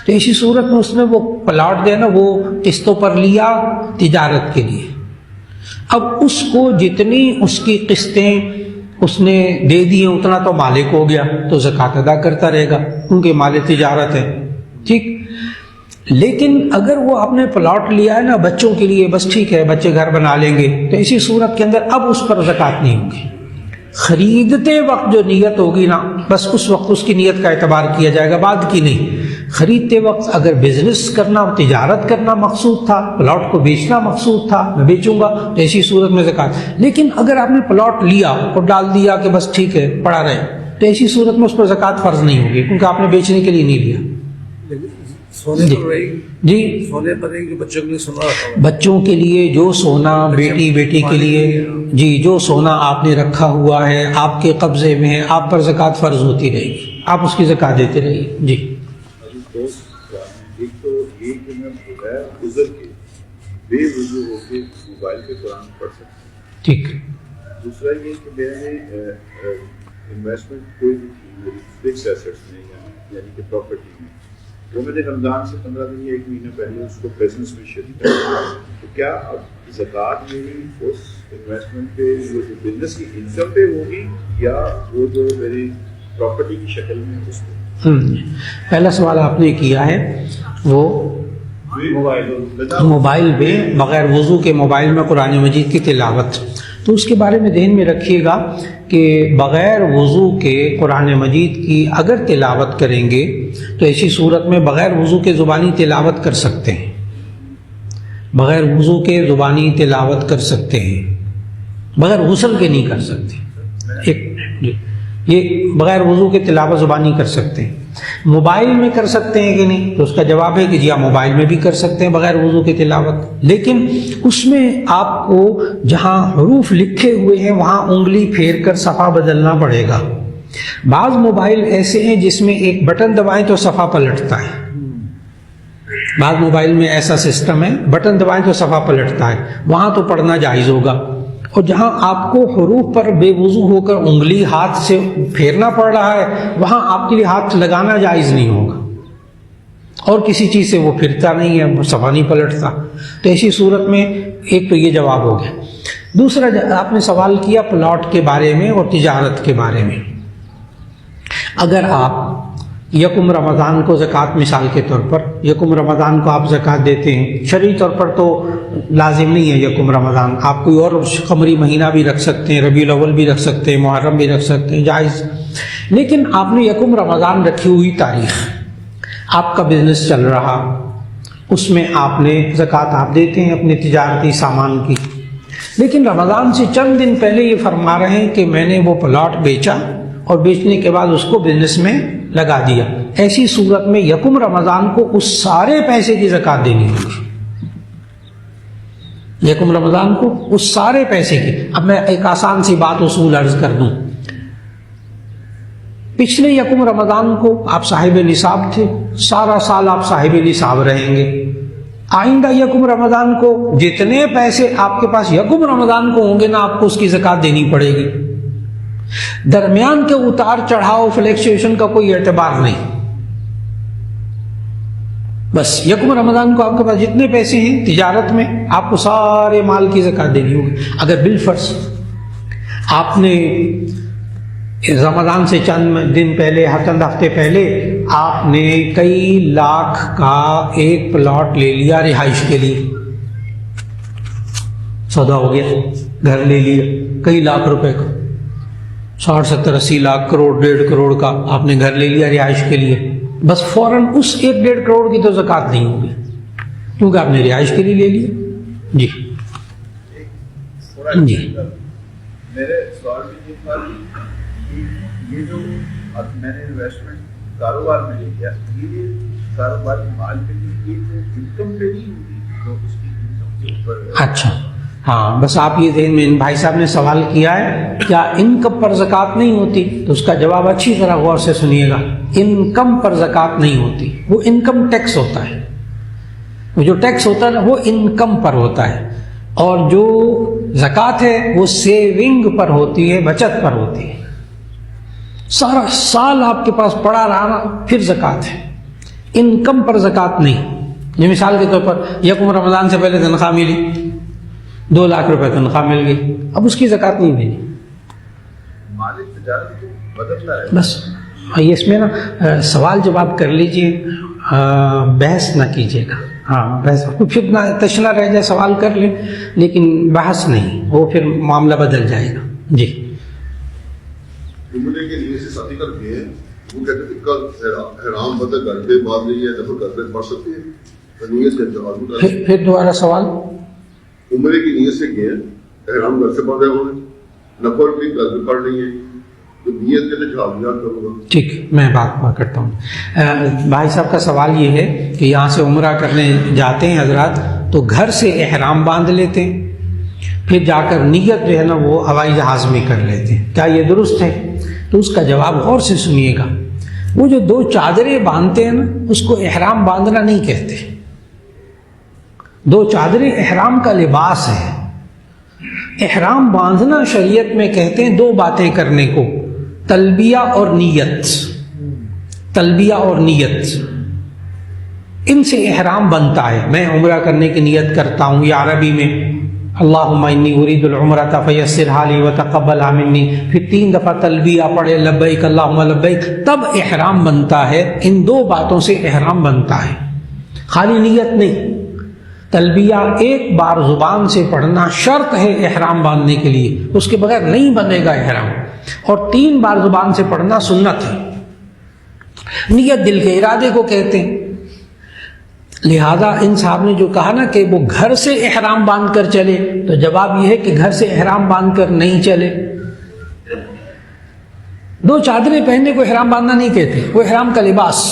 تو اسی صورت میں اس نے وہ پلاٹ جو ہے نا وہ قسطوں پر لیا تجارت کے لیے. اب اس کو جتنی اس کی قسطیں اس نے دے دی ہیں اتنا تو مالک ہو گیا، تو زکوٰۃ ادا کرتا رہے گا کیونکہ مال تجارت ہے، ٹھیک. لیکن اگر وہ آپ نے پلاٹ لیا ہے نا بچوں کے لیے، بس ٹھیک ہے بچے گھر بنا لیں گے، تو اسی صورت کے اندر اب اس پر زکوٰۃ نہیں ہوگی. خریدتے وقت جو نیت ہوگی نا بس اس وقت اس کی نیت کا اعتبار کیا جائے گا، بعد کی نہیں. خریدتے وقت اگر بزنس کرنا، تجارت کرنا مقصود تھا، پلاٹ کو بیچنا مقصود تھا، میں بیچوں گا، تو ایسی صورت میں زکوٰۃ. لیکن اگر آپ نے پلاٹ لیا اور ڈال دیا کہ بس ٹھیک ہے پڑا رہے، تو ایسی صورت میں اس پر زکوٰۃ فرض نہیں ہوگی کیونکہ آپ نے بیچنے کے لیے نہیں لیا. جی سونے پر بچوں کے لیے سونا، بچوں کے لیے جو سونا، بیٹی کے لیے، جی جو سونا آپ نے رکھا ہوا ہے آپ کے قبضے میں ہے، آپ پر زکوٰۃ فرض ہوتی رہے گی، آپ اس کی زکوٰۃ دیتے رہیے. جی ایک تو یہ کہ میں بغیر گزر کے بے وضو ہو کے موبائل پہ قرآن پڑھ سکتا ہوں. ٹھیک. دوسرا یہ کہ میں نے انویسٹمنٹ کوئی بھی کی میری فکس ایسٹس میں یعنی کہ پراپرٹی میں، وہ میں نے رمضان سے 15 دن یا 1 مہینہ پہلے اس کو بزنس میں شریک کیا، تو کیا اب زکوٰۃ میری اس انویسٹمنٹ پہ وہ جو بزنس کی انکم پہ ہوگی یا وہ جو میری پراپرٹی کی شکل میں اس پہ؟ پہلا سوال آپ نے کیا ہے وہ موبائل پہ بغیر وضو کے موبائل میں قرآن مجید کی تلاوت، تو اس کے بارے میں ذہن میں رکھیے گا کہ بغیر وضو کے قرآن مجید کی اگر تلاوت کریں گے تو ایسی صورت میں بغیر وضو کے زبانی تلاوت کر سکتے ہیں، بغیر وضو کے زبانی تلاوت کر سکتے ہیں، بغیر غسل کے نہیں کر سکتے. یہ بغیر وضو کے تلاوت زبانی کر سکتے ہیں. موبائل میں کر سکتے ہیں کہ نہیں، تو اس کا جواب ہے کہ جی آپ موبائل میں بھی کر سکتے ہیں بغیر وضو کے تلاوت، لیکن اس میں آپ کو جہاں حروف لکھے ہوئے ہیں وہاں انگلی پھیر کر صفحہ بدلنا پڑے گا. بعض موبائل ایسے ہیں جس میں ایک بٹن دبائیں تو صفحہ پلٹتا ہے، بعض موبائل میں ایسا سسٹم ہے بٹن دبائیں تو صفحہ پلٹتا ہے، وہاں تو پڑھنا جائز ہوگا. اور جہاں آپ کو حروف پر بے وضو ہو کر انگلی ہاتھ سے پھیرنا پڑ رہا ہے وہاں آپ کے لیے ہاتھ لگانا جائز نہیں ہوگا، اور کسی چیز سے وہ پھرتا نہیں ہے، صفحہ نہیں پلٹتا. تو ایسی صورت میں ایک تو یہ جواب ہو گیا. دوسرا آپ نے سوال کیا پلاٹ کے بارے میں اور تجارت کے بارے میں. اگر آپ یکم رمضان کو زکوٰۃ، مثال کے طور پر یکم رمضان کو آپ زکوٰۃ دیتے ہیں، شرعی طور پر تو لازم نہیں ہے یکم رمضان، آپ کوئی اور قمری مہینہ بھی رکھ سکتے ہیں، ربیع الاول بھی رکھ سکتے ہیں، محرم بھی رکھ سکتے ہیں، جائز. لیکن آپ نے یکم رمضان رکھی ہوئی تاریخ، آپ کا بزنس چل رہا، اس میں آپ نے زکوٰۃ آپ دیتے ہیں اپنے تجارتی سامان کی، لیکن رمضان سے چند دن پہلے یہ فرما رہے ہیں کہ میں نے وہ پلاٹ بیچا اور بیچنے کے بعد اس کو بزنس میں لگا دیا. ایسی صورت میں یکم رمضان کو اس سارے پیسے کی زکوٰۃ دینی ہوگی، یکم رمضان کو اس سارے پیسے کی. اب میں ایک آسان سی بات اصول عرض کر دوں، پچھلے یکم رمضان کو آپ صاحب نصاب تھے، سارا سال آپ صاحب نصاب رہیں گے. آئندہ یکم رمضان کو جتنے پیسے آپ کے پاس یکم رمضان کو ہوں گے نا آپ کو اس کی زکوٰۃ دینی پڑے گی. درمیان کے اتار چڑھاؤ فلیکچویشن کا کوئی اعتبار نہیں، بس یکم رمضان کو آپ کے پاس جتنے پیسے ہیں تجارت میں آپ کو سارے مال کی زکوٰۃ دینی ہوگی. اگر بالفرض آپ نے رمضان سے چند دن پہلے، چند ہفتے پہلے آپ نے کئی لاکھ کا ایک پلاٹ لے لیا رہائش کے لیے، سودا ہو گیا، گھر لے لیا کئی لاکھ روپے کا، 60 70 80 لاکھ، کروڑ 1.5 کروڑ کا آپ نے گھر لے لیا رہائش کے لیے، بس فوراً اس 1-1.5 کروڑ کی تو زکوٰۃ نہیں ہوگی کیونکہ آپ نے رہائش کے لیے لے لیا۔ جی جی میرے سوال میں یہ تھا کہ یہ جو میں نے انویسٹمنٹ کاروبار میں لے لیا، یہ کاروبار مال کے لیے انکم پہ نہیں ہوگی تو اس کی انکم کے اوپر؟ اچھا ہاں، بس آپ یہ ذہن میں، بھائی صاحب نے سوال کیا ہے کیا انکم پر زکوٰۃ نہیں ہوتی، تو اس کا جواب اچھی طرح غور سے سنیے گا۔ انکم پر زکوٰۃ نہیں ہوتی، وہ انکم ٹیکس ہوتا ہے، وہ جو ٹیکس ہوتا ہے نا وہ انکم پر ہوتا ہے، اور جو زکوٰۃ ہے وہ سیونگ پر ہوتی ہے، بچت پر ہوتی ہے۔ سارا سال آپ کے پاس پڑا رہا نا پھر زکوٰۃ ہے، انکم پر زکوٰۃ نہیں۔ یہ مثال کے طور پر یکم رمضان سے پہلے تنخواہ ملی، 2 لاکھ روپے تنخواہ مل گئی، اب اس کی زکوٰۃ نہیں دینی۔ مالک تجارت کو بدلتا ہے بس اس میں نا سوال جواب کر لیجئے، بحث نہ کیجیے گا، ہاں بحث پھر نہ تشنا رہ جائے، سوال کر لیں لیکن بحث نہیں، وہ پھر معاملہ بدل جائے گا۔ جی عمرے کے لیے سے ساتھی کر گئے ہیں، وہ کہتے ہیں کہ حرام پتہ گھر پہ بعد نہیں ہے، نفل گھر پہ پڑھ سکتے ہیں، تو نیت کا جواب پھر دوبارہ سوال۔ عمرے کی نیت سے گئے ہیں، احرام گھر سے پڑھ رہے ہوں، نفل بھی گھر پہ پڑھ رہی ہے، تو نیت کے جواب یاد کروں گا۔ ٹھیک، میں بات کرتا ہوں۔ بھائی صاحب کا سوال یہ ہے کہ یہاں سے عمرہ کرنے جاتے ہیں حضرات تو گھر سے احرام باندھ لیتے ہیں، پھر جا کر نیت جو ہے نا وہ ہوائی جہاز میں کر لیتے ہیں، کیا یہ درست ہے؟ تو اس کا جواب غور سے سنیے گا۔ وہ جو 2 چادریں باندھتے ہیں نا اس کو احرام باندھنا نہیں کہتے۔ 2 چادریں احرام کا لباس ہے۔ احرام باندھنا شریعت میں کہتے ہیں 2 باتیں کرنے کو، تلبیہ اور نیت۔ تلبیہ اور نیت، ان سے احرام بنتا ہے۔ میں عمرہ کرنے کی نیت کرتا ہوں، یا عربی میں اللہم انی ارید العمرۃ فیسرھا لی وتقبلھا منی، پھر 3 دفعہ تلبیہ پڑھے لبیک اللہم لبیک، تب احرام بنتا ہے۔ ان 2 باتوں سے احرام بنتا ہے، خالی نیت نہیں۔ تلبیہ 1 بار زبان سے پڑھنا شرط ہے احرام باندھنے کے لیے، اس کے بغیر نہیں بنے گا احرام، اور 3 بار زبان سے پڑھنا سنت ہے۔ نیت دل کے ارادے کو کہتے ہیں۔ لہذا ان صاحب نے جو کہا نا کہ وہ گھر سے احرام باندھ کر چلے، تو جواب یہ ہے کہ گھر سے احرام باندھ کر نہیں چلے۔ 2 چادریں پہننے کو احرام باندھنا نہیں کہتے، وہ احرام کا لباس۔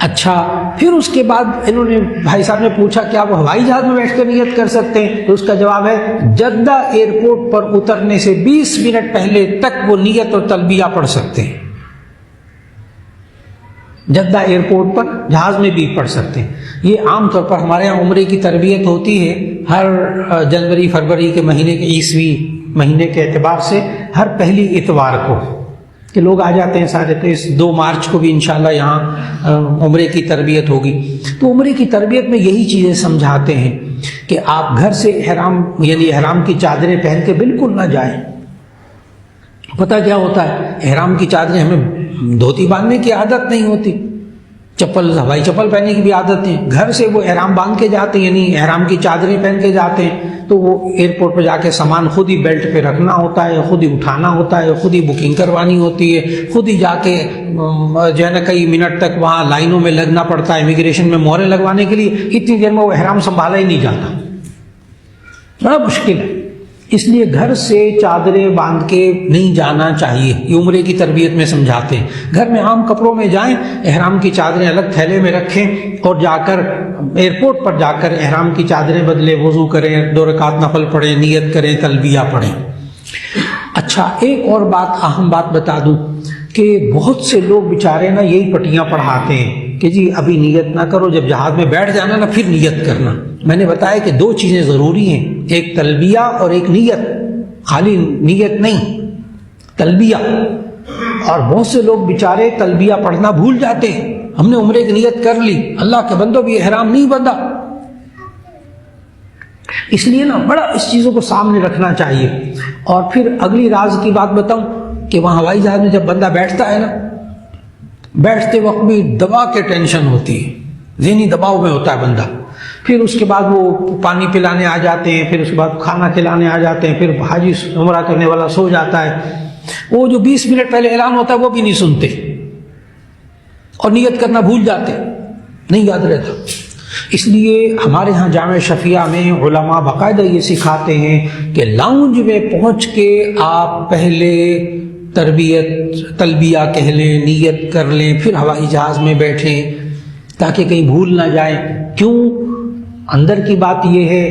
اچھا، پھر اس کے بعد انہوں نے، بھائی صاحب نے پوچھا کیا وہ ہوائی جہاز میں بیٹھ کر نیت کر سکتے ہیں؟ تو اس کا جواب ہے جدہ ایئرپورٹ پر اترنے سے 20 منٹ پہلے تک وہ نیت اور تلبیہ پڑھ سکتے ہیں۔ جدہ ایئرپورٹ پر جہاز میں بھی پڑھ سکتے ہیں۔ یہ عام طور پر ہمارے یہاں عمرے کی تربیت ہوتی ہے ہر جنوری فروری کے مہینے کے عیسوی مہینے کے اعتبار سے ہر پہلی اتوار کو، کہ لوگ آ جاتے ہیں سارے۔ تو اس 2 مارچ کو بھی انشاءاللہ یہاں عمرے کی تربیت ہوگی۔ تو عمرے کی تربیت میں یہی چیزیں سمجھاتے ہیں کہ آپ گھر سے احرام یعنی احرام کی چادریں پہن کے بالکل نہ جائیں۔ پتہ کیا ہوتا ہے، احرام کی چادریں ہمیں دھوتی باندھنے کی عادت نہیں ہوتی، چپل ہوائی چپل پہننے کی بھی عادت نہیں، گھر سے وہ احرام باندھ کے جاتے ہیں، یعنی احرام کی چادریں پہن کے جاتے ہیں۔ تو وہ ایئرپورٹ پہ جا کے سامان خود ہی بیلٹ پہ رکھنا ہوتا ہے، خود ہی اٹھانا ہوتا ہے، خود ہی بکنگ کروانی ہوتی ہے، خود ہی جا کے جو ہے نا کئی منٹ تک وہاں لائنوں میں لگنا پڑتا ہے امیگریشن میں مہریں لگوانے کے لیے۔ اتنی دیر میں وہ احرام سنبھالا ہی نہیں جاتا، بڑا مشکل ہے۔ اس لیے گھر سے چادریں باندھ کے نہیں جانا چاہیے، یہ عمرے کی تربیت میں سمجھاتے ہیں۔ گھر میں عام کپڑوں میں جائیں، احرام کی چادریں الگ تھیلے میں رکھیں، اور جا کر ایئرپورٹ پر جا کر احرام کی چادریں بدلے، وضو کریں، 2 رکعت نفل پڑھیں، نیت کریں، تلبیہ پڑھیں۔ اچھا، ایک اور بات، اہم بات بتا دوں کہ بہت سے لوگ بیچارے نا یہی پٹیاں پڑھاتے ہیں کہ جی ابھی نیت نہ کرو، جب جہاز میں بیٹھ جانا نا پھر نیت کرنا۔ میں نے بتایا کہ 2 چیزیں ضروری ہیں، ایک تلبیہ اور ایک نیت، خالی نیت نہیں، تلبیہ۔ اور بہت سے لوگ بیچارے تلبیہ پڑھنا بھول جاتے ہیں۔ ہم نے عمرے کی نیت کر لی، اللہ کے بندوں بھی احرام نہیں بندھا۔ اس لیے نا بڑا اس چیزوں کو سامنے رکھنا چاہیے۔ اور پھر اگلی راز کی بات بتاؤں کہ وہاں ہوائی جہاز میں جب بندہ بیٹھتا ہے نا، بیٹھتے وقت بھی دبا کے ٹینشن ہوتی ہے، ذہنی دباؤ میں ہوتا ہے بندہ۔ پھر اس کے بعد وہ پانی پلانے آ جاتے ہیں، پھر اس کے بعد کھانا کھلانے آ جاتے ہیں، پھر حاجی عمرہ کرنے والا سو جاتا ہے، وہ جو 20 منٹ پہلے اعلان ہوتا ہے وہ بھی نہیں سنتے اور نیت کرنا بھول جاتے، نہیں یاد رہتا۔ اس لیے ہمارے ہاں جامع شفیع میں علماء باقاعدہ یہ سکھاتے ہیں کہ لاؤنج میں پہنچ کے آپ پہلے تلبیہ کہہ لیں، نیت کر لیں، پھر ہوائی جہاز میں بیٹھیں تاکہ کہیں بھول نہ جائیں۔ کیوں؟ اندر کی بات یہ ہے،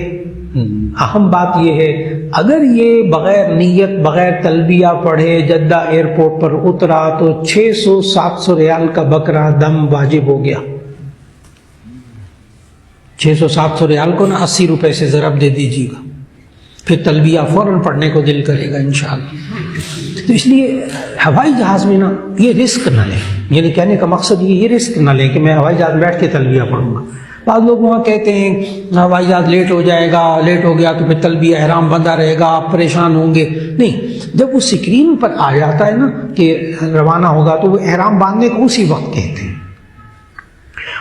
اہم بات یہ ہے، اگر یہ بغیر نیت بغیر تلبیہ پڑھے جدہ ایئرپورٹ پر اترا تو 600-700 ریال کا بکرا دم واجب ہو گیا۔ 600-700 ریال کو نا 80 روپے سے ضرب دے دیجیے گا، پھر تلبیہ فوراً پڑھنے کو دل کرے گا انشاءاللہ۔ تو اس لیے ہوائی جہاز میں نا یہ رسک نہ لیں، یعنی کہنے کا مقصد یہ رسک نہ لیں کہ میں ہوائی جہاز میں بیٹھ کے تلبیہ پڑھوں گا۔ بعض لوگ وہاں کہتے ہیں ہوائی جہاز لیٹ ہو جائے گا، لیٹ ہو گیا تو پھر تلبیہ احرام بندہ رہے گا، آپ پریشان ہوں گے۔ نہیں، جب وہ اسکرین پر آ جاتا ہے نا کہ روانہ ہوگا تو وہ احرام باندھنے کو اسی وقت کہتے ہیں،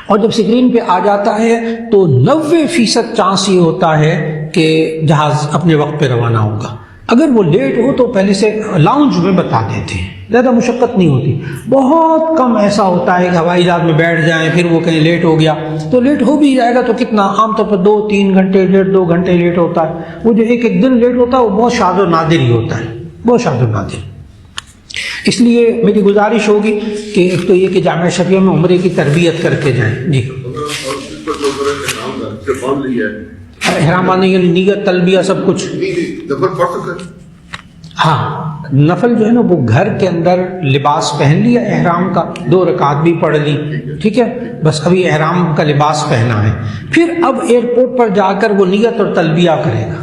اور جب اسکرین پہ آ جاتا ہے تو 90% چانس یہ ہوتا ہے کہ جہاز اپنے وقت پہ روانہ ہوگا۔ اگر وہ لیٹ ہو تو پہلے سے لاؤنج میں بتا دیتے ہیں، زیادہ مشقت نہیں ہوتی۔ بہت کم ایسا ہوتا ہے کہ ہوائی جہاز میں بیٹھ جائیں پھر وہ کہیں لیٹ ہو گیا، تو لیٹ ہو بھی جائے گا تو کتنا، عام طور پر 2-3 گھنٹے، 1.5-2 گھنٹے لیٹ ہوتا ہے۔ وہ جو ایک دن لیٹ ہوتا ہے وہ بہت شاذ و نادر ہی ہوتا ہے، بہت شاذ و نادر۔ اس لیے میری گزارش ہوگی کہ ایک تو یہ کہ جامع شفیع میں عمرے کی تربیت کر کے جائیں۔ جی، احرام باندھنے کے لیے نیت تلبیہ سب کچھ، ہاں نفل جو ہے نا وہ گھر کے اندر لباس پہن لیا احرام کا، 2 رکعت بھی پڑھ لی، ٹھیک ہے، بس ابھی احرام کا لباس پہنا ہے، پھر اب ایئرپورٹ پر جا کر وہ نیت اور تلبیہ کرے گا۔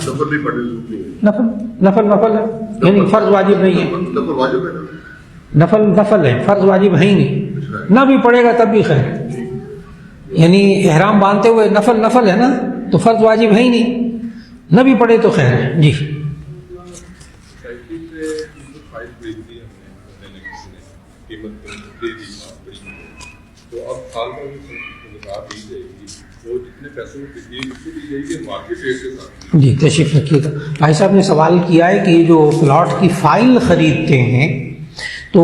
نفل ہے، یعنی فرض واجب نہیں ہے، نفل ہے، فرض واجب ہے ہی نہیں، نہ بھی پڑھے گا تب بھی خیر، یعنی احرام باندھتے ہوئے نفل ہے نا، تو فرض واجب ہے ہی نہیں، نہ بھی پڑھے تو خیر ہے۔ جی، جی تشریف رکھیے گا۔ بھائی صاحب نے سوال کیا ہے کہ یہ جو پلاٹ کی فائل خریدتے ہیں تو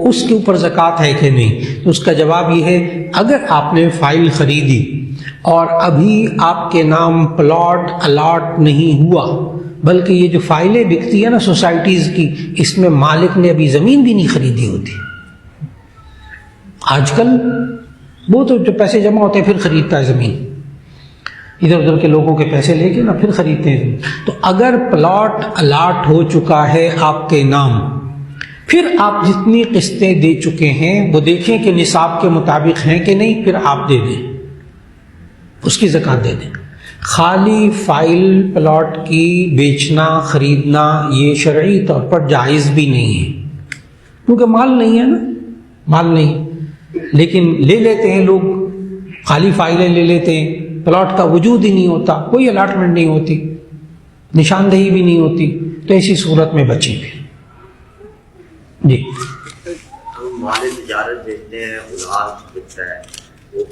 اس کے اوپر زکوٰۃ ہے کہ نہیں، تو اس کا جواب یہ ہے، اگر آپ نے فائل خریدی اور ابھی آپ کے نام پلاٹ الاٹ نہیں ہوا، بلکہ یہ جو فائلیں بکتی ہیں نا سوسائٹیز کی، اس میں مالک نے ابھی زمین بھی نہیں خریدی ہوتی۔ آج کل وہ تو جو پیسے جمع ہوتے ہیں پھر خریدتا ہے زمین، ادھر ادھر کے لوگوں کے پیسے لے کے نا پھر خریدتے ہیں زمین۔ تو اگر پلاٹ الاٹ ہو چکا ہے آپ کے نام، پھر آپ جتنی قسطیں دے چکے ہیں وہ دیکھیں کہ نصاب کے مطابق ہیں کہ نہیں، پھر آپ دے دیں، اس کی زکوٰۃ دے دیں۔ خالی فائل پلاٹ کی بیچنا خریدنا یہ شرعی طور پر جائز بھی نہیں ہے، کیونکہ مال نہیں ہے نا، مال نہیں، لیکن لے لیتے ہیں لوگ، خالی فائلیں لے لیتے ہیں، پلاٹ کا وجود ہی نہیں ہوتا، کوئی الاٹمنٹ نہیں ہوتی، نشاندہی بھی نہیں ہوتی، تو ایسی صورت میں بچیں پھر۔ جی، ہم مال تجارت دیکھتے ہیں، ادھار بکتا ہے، وہ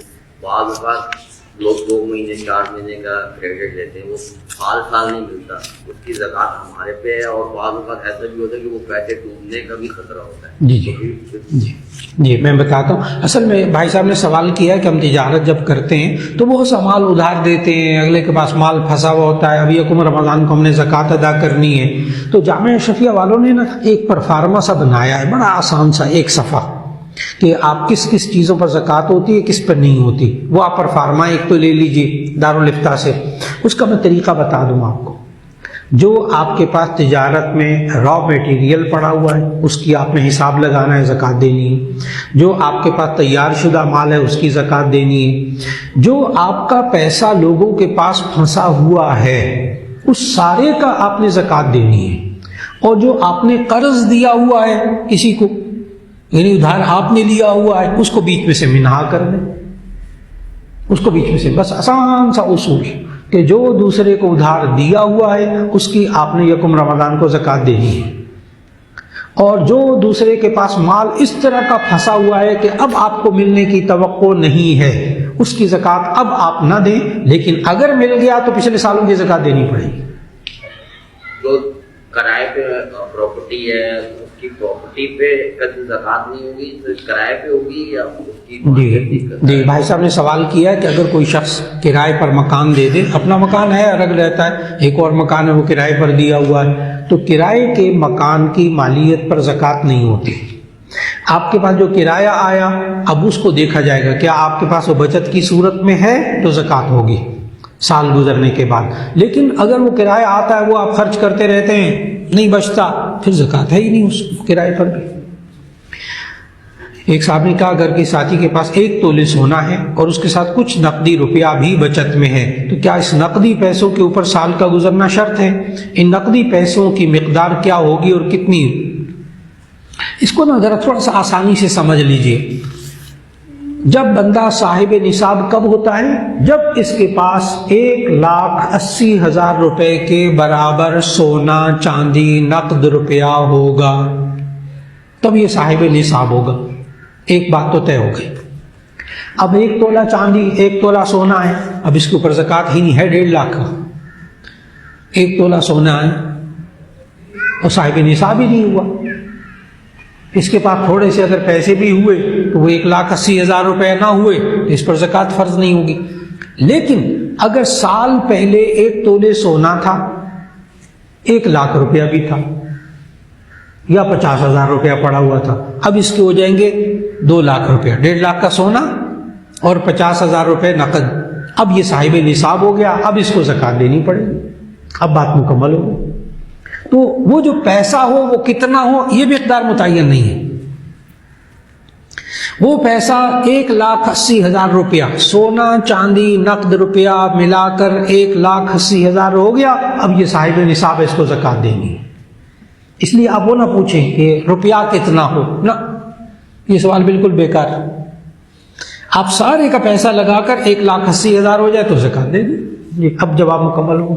بعض اوقات لوگ 2 مہینے 4 مہینے کا کریڈٹ لیتے ہیں، وہ سال نہیں ملتا، اس کی زکوٰۃ ہمارے پہ ہے، اور بعض اوقات ایسا بھی ہوتا ہے کہ وہ پیسے ڈوبنے کا بھی خطرہ ہوتا ہے۔ جی میں بتاتا ہوں۔ اصل میں بھائی صاحب نے سوال کیا کہ ہم تجارت جب کرتے ہیں تو بہت سا مال ادھار دیتے ہیں، اگلے کے پاس مال پھنسا ہوا ہوتا ہے، ابھی یکم رمضان کو ہم نے زکوٰۃ ادا کرنی ہے، تو جامع شفیع والوں نے نا ایک پرفارما سا بنایا ہے، بڑا آسان سا ایک صفحہ، کہ آپ کس کس چیزوں پر زکوٰۃ ہوتی ہے، کس پر نہیں ہوتی، وہ آپ پرفارما ایک تو لے لیجیے دارالفتاء سے۔ اس کا میں طریقہ بتا دوں آپ کو۔ جو آپ کے پاس تجارت میں را میٹیریل پڑا ہوا ہے اس کی آپ نے حساب لگانا ہے، زکوٰۃ دینی ہے۔ جو آپ کے پاس تیار شدہ مال ہے اس کی زکوٰۃ دینی ہے۔ جو آپ کا پیسہ لوگوں کے پاس پھنسا ہوا ہے اس سارے کا آپ نے زکوٰۃ دینی ہے۔ اور جو آپ نے قرض دیا ہوا ہے کسی کو، یعنی ادھار آپ نے لیا ہوا ہے، اس کو بیچ میں سے منہا کر دیں، اس کو بیچ میں سے، بس آسان سا اصول کہ جو دوسرے کو ادھار دیا ہوا ہے اس کی آپ نے یکم رمضان کو زکوٰۃ دینی ہے، اور جو دوسرے کے پاس مال اس طرح کا پھنسا ہوا ہے کہ اب آپ کو ملنے کی توقع نہیں ہے اس کی زکوٰۃ اب آپ نہ دیں، لیکن اگر مل گیا تو پچھلے سالوں کی زکوٰۃ دینی پڑے گی۔ جو کرائے پہ پراپرٹی ہے اس کی پراپرٹی پہ کبھی زکوٰۃ نہیں ہوگی، تو کرائے پہ ہوگی یا اس کی؟ جی بھائی صاحب نے سوال کیا کہ اگر کوئی شخص کرائے پر مکان دے دے، اپنا مکان ہے الگ رہتا ہے، ایک اور مکان ہے وہ کرائے پر دیا ہوا ہے، تو کرائے کے مکان کی مالیت پر زکوٰۃ نہیں ہوتی۔ آپ کے پاس جو کرایہ آیا اب اس کو دیکھا جائے گا، کیا آپ کے پاس وہ بچت کی صورت میں ہے تو زکوٰۃ ہوگی سال گزرنے کے بعد، لیکن اگر وہ کرایہ آتا ہے وہ آپ خرچ کرتے رہتے ہیں نہیں بچتا، پھر زکوٰۃ ہے ہی نہیں اس کرائے پر بھی۔ ایک صاحب نے کہا اگر کسی ساتھی کے پاس 1 تولے سونا ہے اور اس کے ساتھ کچھ نقدی روپیہ بھی بچت میں ہے، تو کیا اس نقدی پیسوں کے اوپر سال کا گزرنا شرط ہے؟ ان نقدی پیسوں کی مقدار کیا ہوگی اور کتنی؟ اس کو نا ذرا تھوڑا سا آسانی سے سمجھ لیجئے۔ جب بندہ صاحب نصاب کب ہوتا ہے؟ جب اس کے پاس 1,80,000 روپے کے برابر سونا چاندی نقد روپیہ ہوگا، تب یہ صاحب نصاب ہوگا۔ ایک بات تو طے ہو گئی۔ اب 1 تولہ چاندی 1 تولہ سونا ہے، اب اس کے اوپر زکوٰۃ ہی نہیں ہے 1.5 لاکھ کا، 1 تولہ سونا ہے اور صاحب نصاب ہی نہیں ہوا۔ اس کے پاس تھوڑے سے اگر پیسے بھی ہوئے تو وہ 1,80,000 روپے نہ ہوئے تو اس پر زکوٰۃ فرض نہیں ہوگی۔ لیکن اگر سال پہلے 1 تولے سونا تھا، 1 لاکھ روپیہ بھی تھا یا 50,000 روپیہ پڑا ہوا تھا، اب اس کے ہو جائیں گے 2 لاکھ روپیہ، 1.5 لاکھ کا سونا اور 50,000 روپے نقد، اب یہ صاحب نصاب ہو گیا، اب اس کو زکوٰۃ دینی پڑے گی، اب بات مکمل ہو گئی۔ تو وہ جو پیسہ ہو وہ کتنا ہو یہ بھی مقدار متعین نہیں ہے، وہ پیسہ 1,80,000 روپیہ سونا چاندی نقد روپیہ ملا کر 1,80,000 ہو گیا، اب یہ صاحب نصاب اس کو زکوٰۃ دینی ہے۔ اس لیے آپ وہ نہ پوچھیں کہ روپیہ کتنا ہو، نہ، یہ سوال بالکل بیکار۔ آپ سارے کا پیسہ لگا کر 1,80,000 ہو جائے تو زکوٰۃ دے دیں۔ اب جواب مکمل ہو۔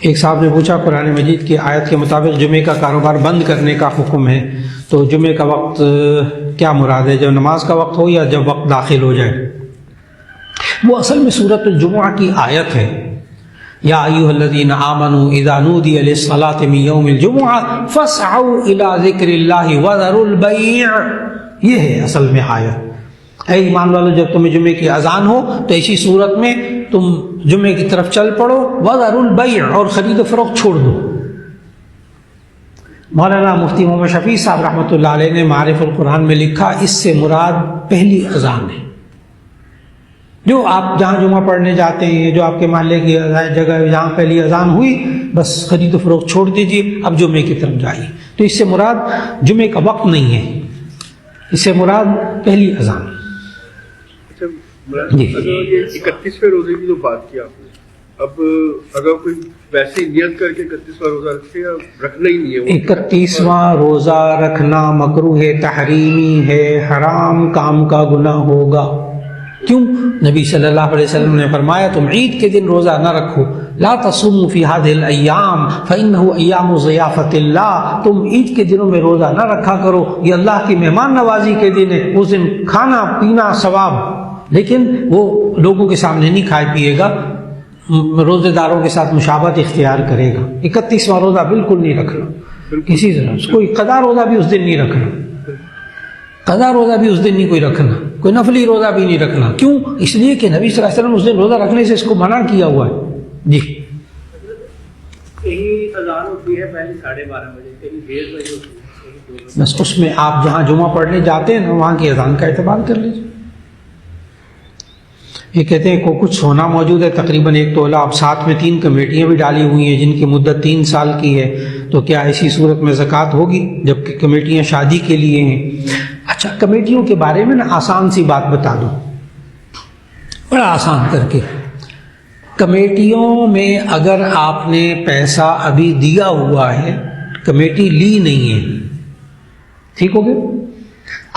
ایک صاحب نے پوچھا قرآن مجید کی آیت کے مطابق جمعے کا کاروبار بند کرنے کا حکم ہے، تو جمعے کا وقت کیا مراد ہے؟ جب نماز کا وقت ہو یا جب وقت داخل ہو جائے؟ وہ اصل میں سورۃ الجمعہ کی آیت ہے، یا ایھا الذین آمنوا اذا نودی للصلاۃ من یوم الجمعہ فاسعوا الی ذکر اللہ وذروا البیع، یہ ہے اصل میں آیت۔ اے ایمان والو، جب تمہیں جمعے کی اذان ہو تو ایسی صورت میں تم جمعے کی طرف چل پڑو، وذروا البیع، اور خرید و فروخت چھوڑ دو۔ مولانا مفتی محمد شفیع صاحب رحمۃ اللہ علیہ نے معارف القرآن میں لکھا اس سے مراد پہلی اذان ہے، جو آپ جہاں جمعہ پڑھنے جاتے ہیں، جو آپ کے محلے کی جگہ جہاں پہلی اذان ہوئی، بس خرید و فروخت چھوڑ دیجیے، اب جمعے کی طرف جائیے۔ تو اس سے مراد جمعے کا وقت نہیں ہے، اس سے مراد پہلی اذان۔ جی، 31ویں روزے کی جو بات کی آپ نے، اب اگر کوئی ویسے نیت کر کے 31واں روزہ رکھے یا رکھنا ہی نہیں ہے؟ 31واں روزہ رکھنا مکروہ تحریمی ہے، حرام کام کا گناہ ہوگا۔ کیوں؟ نبی صلی اللہ علیہ وسلم نے فرمایا تم عید کے دن روزہ نہ رکھو، لا تصوموا فی هذه الايام فانه ایام ضیافت اللہ، تم عید کے دنوں میں روزہ نہ رکھا کرو، یہ اللہ کی مہمان نوازی کے دن ہے، اس دن کھانا پینا ثواب، لیکن وہ لوگوں کے سامنے نہیں کھائے پیے گا، روزے داروں کے ساتھ مشابہت اختیار کرے گا۔ 31واں روزہ بالکل نہیں رکھنا کسی طرح، کوئی قضا روزہ بھی اس دن نہیں رکھنا، قضا روزہ بھی اس دن نہیں کوئی رکھنا، کوئی نفلی روزہ بھی نہیں رکھنا۔ کیوں؟ اس لیے کہ نبی صلی اللہ علیہ وسلم اس دن روزہ رکھنے سے اس کو منع کیا ہوا ہے۔ جی، کہیں اذان ہوتی ہے پہلے 12:30 بجے، کہیں 1:30 بجے ہوتی ہے، بس اس میں آپ جہاں جمعہ پڑھنے جاتے ہیں نا وہاں کی اذان کا اعتبار کر لیجیے۔ یہ کہتے ہیں کو کچھ سونا موجود ہے تقریباً 1 تولہ، اب ساتھ میں 3 کمیٹیاں بھی ڈالی ہوئی ہیں جن کی مدت 3 سال کی ہے، تو کیا ایسی صورت میں زکوٰۃ ہوگی جبکہ کمیٹیاں شادی کے لیے ہیں؟ اچھا، کمیٹیوں کے بارے میں نا آسان سی بات بتا دوں، بڑا آسان کر کے۔ کمیٹیوں میں اگر آپ نے پیسہ ابھی دیا ہوا ہے، کمیٹی لی نہیں ہے، ٹھیک ہو گیا،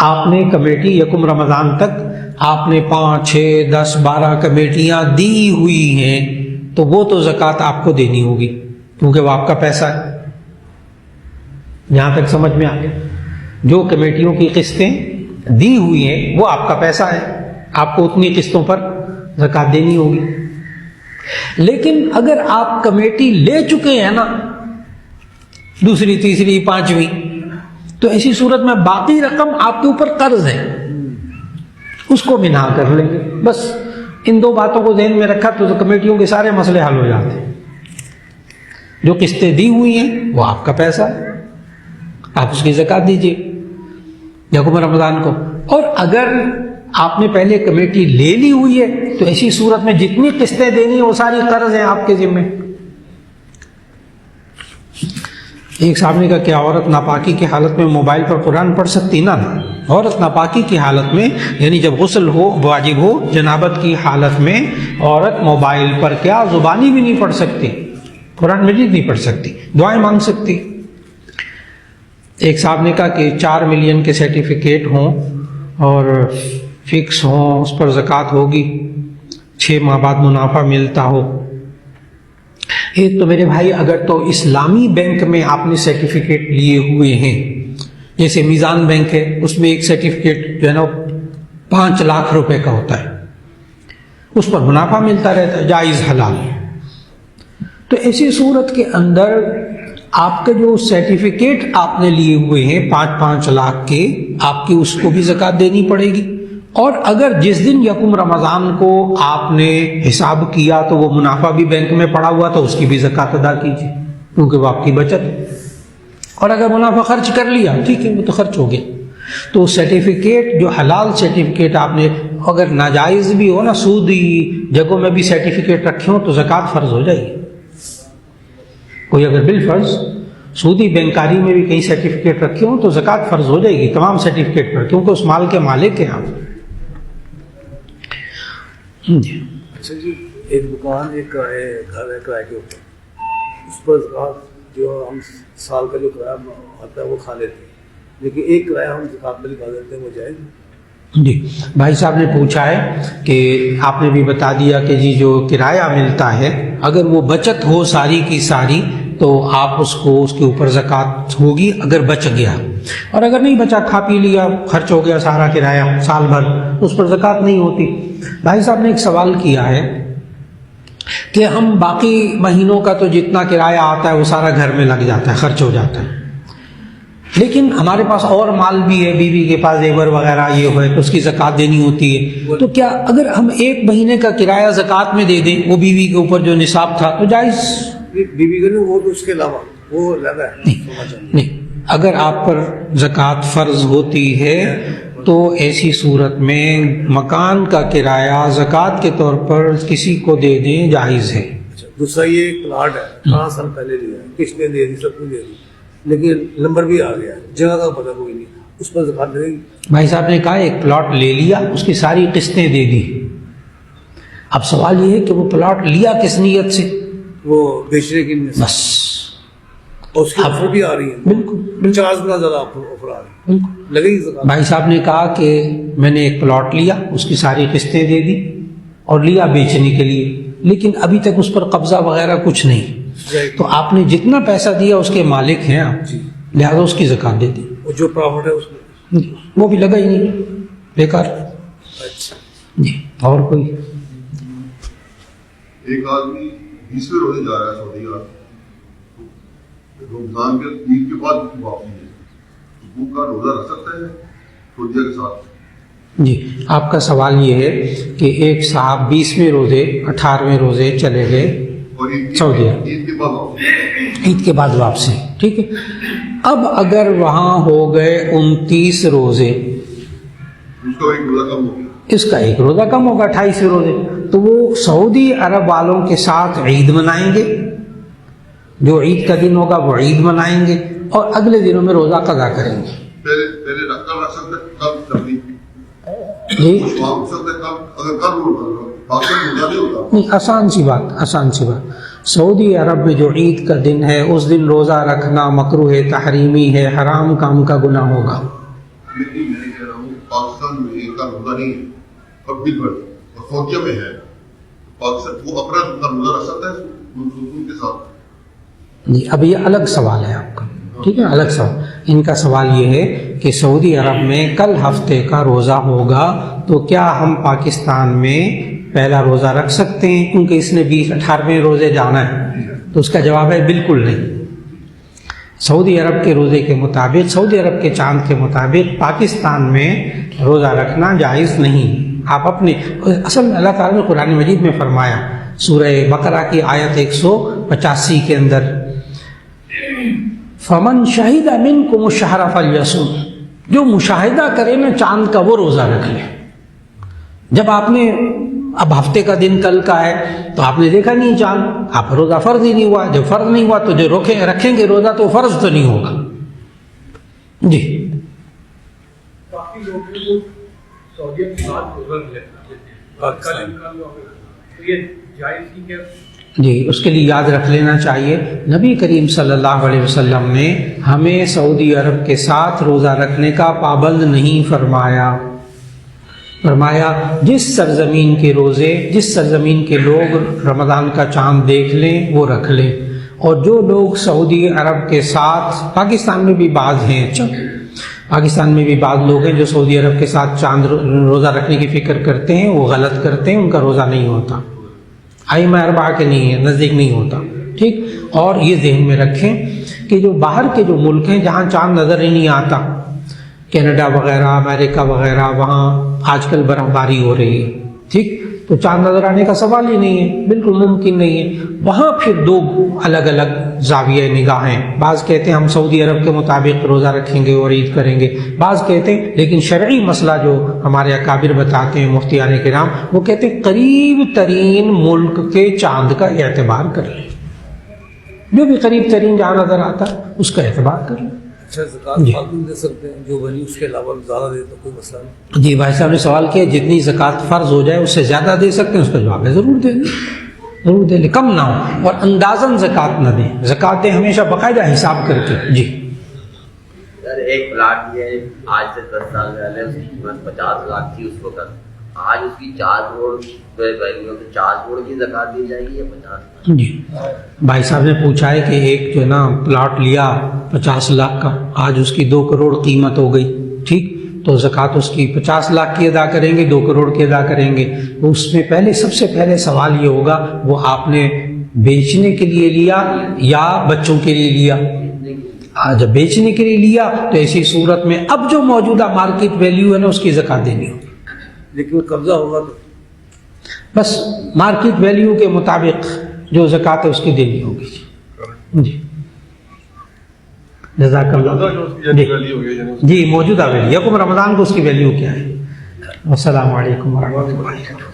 آپ نے کمیٹی یکم رمضان تک آپ نے 5 6 10 12 کمیٹیاں دی ہوئی ہیں، تو وہ تو زکوٰۃ آپ کو دینی ہوگی کیونکہ وہ آپ کا پیسہ ہے۔ یہاں تک سمجھ میں آ گیا؟ جو کمیٹیوں کی قسطیں دی ہوئی ہیں وہ آپ کا پیسہ ہے، آپ کو اتنی قسطوں پر زکوٰۃ دینی ہوگی. لیکن اگر آپ کمیٹی لے چکے ہیں نا دوسری تیسری پانچویں, تو ایسی صورت میں باقی رقم آپ کے اوپر قرض ہے, اس کو بنا کر لیں گے. بس ان دو باتوں کو ذہن میں رکھا تو کمیٹیوں کے سارے مسئلے حل ہو جاتے ہیں. جو قسطیں دی ہوئی ہیں وہ آپ کا پیسہ ہے, آپ اس کی زکوٰۃ دیجیے یکم رمضان کو. اور اگر آپ نے پہلے کمیٹی لے لی ہوئی ہے تو ایسی صورت میں جتنی قسطیں دینی ہیں وہ ساری قرض ہیں آپ کے ذمے. ایک صاحب نے کہا کہ عورت ناپاکی کی حالت میں موبائل پر قرآن پڑھ سکتی؟ نہ, عورت ناپاکی کی حالت میں یعنی جب غسل ہو واجب ہو جنابت کی حالت میں عورت موبائل پر کیا زبانی بھی نہیں پڑھ سکتی, قرآن مجید نہیں پڑھ سکتی, دعائیں مانگ سکتی. ایک صاحب نے کہا کہ 4 ملین کے سرٹیفکیٹ ہوں اور فکس ہوں, اس پر زکوٰۃ ہوگی, 6 ماہ بعد منافع ملتا ہو. ایک تو میرے بھائی اگر تو اسلامی بینک میں آپ نے سرٹیفکیٹ لیے ہوئے ہیں, جیسے میزان بینک ہے, اس میں ایک سرٹیفکیٹ جو ہے نا 5 لاکھ روپے کا ہوتا ہے, اس پر منافع ملتا رہتا ہے, جائز حلال. تو ایسی صورت کے اندر آپ کے جو سرٹیفکیٹ آپ نے لیے ہوئے ہیں 5-5 لاکھ کے, آپ کی اس کو بھی زکوٰۃ دینی پڑے گی. اور اگر جس دن یکم رمضان کو آپ نے حساب کیا تو وہ منافع بھی بینک میں پڑا ہوا تو اس کی بھی زکوٰۃ ادا کیجیے, کیونکہ وہ آپ کی بچت ہے. اور اگر منافع خرچ کر لیا ٹھیک ہے, وہ تو خرچ ہو گیا. تو سرٹیفکیٹ جو حلال سرٹیفکیٹ آپ نے, اگر ناجائز بھی ہو نا, سودی جگہوں میں بھی سرٹیفکیٹ رکھے ہوں تو زکوٰۃ فرض ہو جائے گی. کوئی اگر بالفرض سودی بینکاری میں بھی کئی سرٹیفکیٹ رکھے ہوں تو زکوٰۃ فرض ہو جائے گی تمام سرٹیفکیٹ پر, کیونکہ اس مال کے مالک ہیں آپ. اچھا جی, ایک دکان ایک گھر ہے کرائے کے اوپر, اس پر زکوٰۃ جو ہم سال کا جو کرایہ آتا ہے وہ کھا لیتے ہیں, لیکن ایک کرایہ ہم زکوٰۃ میں نکال دیتے ہیں, وہ جائز؟ جی بھائی صاحب نے پوچھا ہے کہ آپ نے بھی بتا دیا کہ جی جو کرایہ ملتا ہے اگر وہ بچت ہو ساری کی ساری تو آپ اس کو اس کے اوپر زکوٰۃ ہوگی اگر بچ گیا, اور اگر نہیں بچا کھا پی لیا خرچ ہو گیا سارا کرایہ سال بھر, اس پر زکوٰۃ نہیں ہوتی. بھائی صاحب نے ایک سوال کیا ہے کہ ہم باقی مہینوں کا تو جتنا کرایہ آتا ہے وہ سارا گھر میں لگ جاتا ہے, خرچ ہو جاتا ہے, لیکن ہمارے پاس اور مال بھی ہے, بیوی کے پاس زیور وغیرہ یہ ہوئے تو اس کی زکوٰۃ دینی ہوتی ہے. تو کیا اگر ہم 1 مہینے کا کرایہ زکوٰۃ میں دے دیں, وہ بیوی کے اوپر جو نصاب تھا, تو جائز؟ بیوی کا نہیں, وہ تو اس کے علاوہ وہ زیادہ ہے. نہیں, اگر آپ پر زکوٰۃ فرض ہوتی ہے تو ایسی صورت میں مکان کا کرایہ زکوٰۃ کے طور پر کسی کو دے دیں, جائز ہے. دوسرا یہ ایک پلاٹ ہے 5 سال پہلے لیا ہے, قسطیں دے دی, سب کچھ دے دی, لیکن نمبر بھی آ گیا, جگہ کا پتہ کوئی نہیں, اس پر زکوٰۃ دے گی؟ بھائی صاحب نے کہا ایک پلاٹ لے لیا, اس کی ساری قسطیں دے دی. اب سوال یہ ہے کہ وہ پلاٹ لیا کس نیت سے؟ وہ بیچنے کی نیت سے. بس اس کی آفر بھی آ رہی ہے, بالکل 50 گنا زیادہ آفر آ رہی ہے, بالکل. لگے گی زکوٰۃ؟ بھائی صاحب نے کہا کہ میں نے ایک پلاٹ لیا, اس کی ساری قسطیں دے دی اور لیا بیچنے کے لیے, لیکن ابھی تک اس پر قبضہ وغیرہ کچھ نہیں, تو آپ نے جتنا پیسہ دیا اس کے مالک ہیں آپ, لہٰذا اس کی زکوٰۃ دے دی. جو پرافٹ ہے اس میں وہ بھی لگا ہی نہیں, بیکار. اچھا جی, اور کوئی؟ ایک آدمی 20ویں روزے جا رہا ہے سعودی عرب, رمضان کے عید کے بعد واپسی ہے, وہ کا روزہ رکھ سکتا ہے سعودیہ کے ساتھ؟ جی, آپ کا سوال یہ ہے کہ ایک صاحب 20ویں روزے 18ویں روزے چلے گئے اور سعودی عرب, عید کے بعد واپسی, عید کے بعد واپسی, ٹھیک ہے. اب اگر وہاں ہو گئے 29 روزے, اس کا ایک روزہ کم ہو گیا, اس کا ایک روزہ کم ہوگا 28 روزے, تو وہ سعودی عرب والوں کے ساتھ عید منائیں گے, جو عید کا دن ہوگا وہ عید منائیں گے, اور اگلے دنوں میں روزہ قضا کریں گے. پہلے رکھ سکتے کب تبلیغ جی وہاں سکتے کب, اگر کب روزہ نہیں ہوتا. نہیں, آسان سی بات. سعودی عرب میں جو عید کا دن ہے اس دن روزہ رکھنا مکروہ ہے, تحریمی ہے, حرام کام کا گناہ ہوگا. لیکن میں کہہ رہا ہوں پاکستان میں عید کا روزہ نہیں ہے, اور بالکل اور سعودیہ میں ہے, پاکستان وہ اپنا روزہ رکھ سکتا ہے ان کے ساتھ. جی, اب یہ الگ سوال ہے آپ کا, ٹھیک ہے, الگ سوال. ان کا سوال یہ ہے کہ سعودی عرب میں کل ہفتے کا روزہ ہوگا تو کیا ہم پاکستان میں پہلا روزہ رکھ سکتے ہیں کیونکہ اس نے 18ویں روزے جانا ہے؟ تو اس کا جواب ہے بالکل نہیں. سعودی عرب کے روزے کے مطابق، سعودی عرب کے چاند کے مطابق پاکستان میں روزہ رکھنا جائز نہیں. آپ اپنے اصل میں اللہ تعالیٰ نے قرآن مجید میں فرمایا سورہ بقرہ کی آیت 185 کے اندر فمن شہد منکم الشہر فلیصم، جو مشاہدہ کرے نا چاند کا وہ روزہ رکھ لے. جب آپ نے اب ہفتے کا دن کل کا ہے تو آپ نے دیکھا نہیں چاند، آپ روزہ فرض ہی نہیں ہوا. جب فرض نہیں ہوا تو جو رکھیں گے روزہ تو فرض تو نہیں ہوگا. جی کافی لوگ سعودیت کے بعد روزہ لیتے ہیں، تو یہ جائز نہیں کیا؟ جی اس کے لیے یاد رکھ لینا چاہیے نبی کریم صلی اللہ علیہ وسلم نے ہمیں سعودی عرب کے ساتھ روزہ رکھنے کا پابند نہیں فرمایا. فرمایا جس سرزمین کے روزے، جس سرزمین کے لوگ رمضان کا چاند دیکھ لیں وہ رکھ لیں. اور جو لوگ سعودی عرب کے ساتھ، پاکستان میں بھی بعض ہیں، اچھا پاکستان میں بھی بعض لوگ ہیں جو سعودی عرب کے ساتھ چاند روزہ رکھنے کی فکر کرتے ہیں، وہ غلط کرتے ہیں، ان کا روزہ نہیں ہوتا. ائمہ اربعہ کے نہیں ہے، نزدیک نہیں ہوتا. ٹھیک. اور یہ ذہن میں رکھیں کہ جو باہر کے جو ملک ہیں جہاں چاند نظر ہی نہیں آتا، کینیڈا وغیرہ، امریکہ وغیرہ، وہاں آج کل برف باری ہو رہی ہے. ٹھیک. تو چاند نظر آنے کا سوال ہی نہیں ہے، بالکل ممکن نہیں ہے. وہاں پھر دو الگ الگ زاویہ نگاہیں. بعض کہتے ہیں ہم سعودی عرب کے مطابق روزہ رکھیں گے اور عید کریں گے، بعض کہتے ہیں لیکن شرعی مسئلہ جو ہمارے اکابر بتاتے ہیں مفتیان کرام، وہ کہتے ہیں قریب ترین ملک کے چاند کا اعتبار کر لیں. جو بھی قریب ترین جہاں نظر آتا ہے اس کا اعتبار کر لیں. اچھا زکوٰۃ فالتو دے سکتے ہیں جو بنی اس کے علاوہ زیادہ دے تو کوئی مسئلہ نہیں؟ جی بھائی صاحب نے سوال کیا جتنی زکوٰۃ فرض ہو جائے اس سے زیادہ دے سکتے ہیں، اس کا جواب ہے ضرور دیں، ضرور دے لیں، کم نہ ہو اور اندازاً زکوٰۃ نہ دیں. زکوٰۃ دیں ہمیشہ باقاعدہ حساب کر کے. جی سر ایک پلاٹ یہ آج سے 10 سال پہلے اس کی قیمت 50 لاکھ تھی اس وقت، آج اس کی 4 کروڑ ویلیو، 4 کروڑ کی زکوٰۃ دی جائے گی یا 50؟ جی بھائی صاحب نے پوچھا ہے کہ ایک جو ہے نا پلاٹ لیا 50 لاکھ کا، آج اس کی 2 کروڑ قیمت ہو گئی. ٹھیک. تو زکوٰۃ اس کی 50 لاکھ کی ادا کریں گے، 2 کروڑ کی ادا کریں گے. تو اس میں پہلے سب سے پہلے سوال یہ ہوگا وہ آپ نے بیچنے کے لیے لیا یا بچوں کے لیے لیا؟ جب بیچنے کے لیے لیا تو ایسی صورت میں اب جو موجودہ مارکیٹ ویلیو ہے نا اس کی زکوٰۃ دینی ہوگی. لیکن قبضہ ہوگا تو بس مارکیٹ ویلیو کے مطابق جو زکوٰۃ ہے اس کی دینی ہوگی. جی جزاک اللہ. جی موجودہ ویلیو یکم رمضان کو اس کی ویلیو کیا ہے. السلام علیکم ورحمۃ اللہ.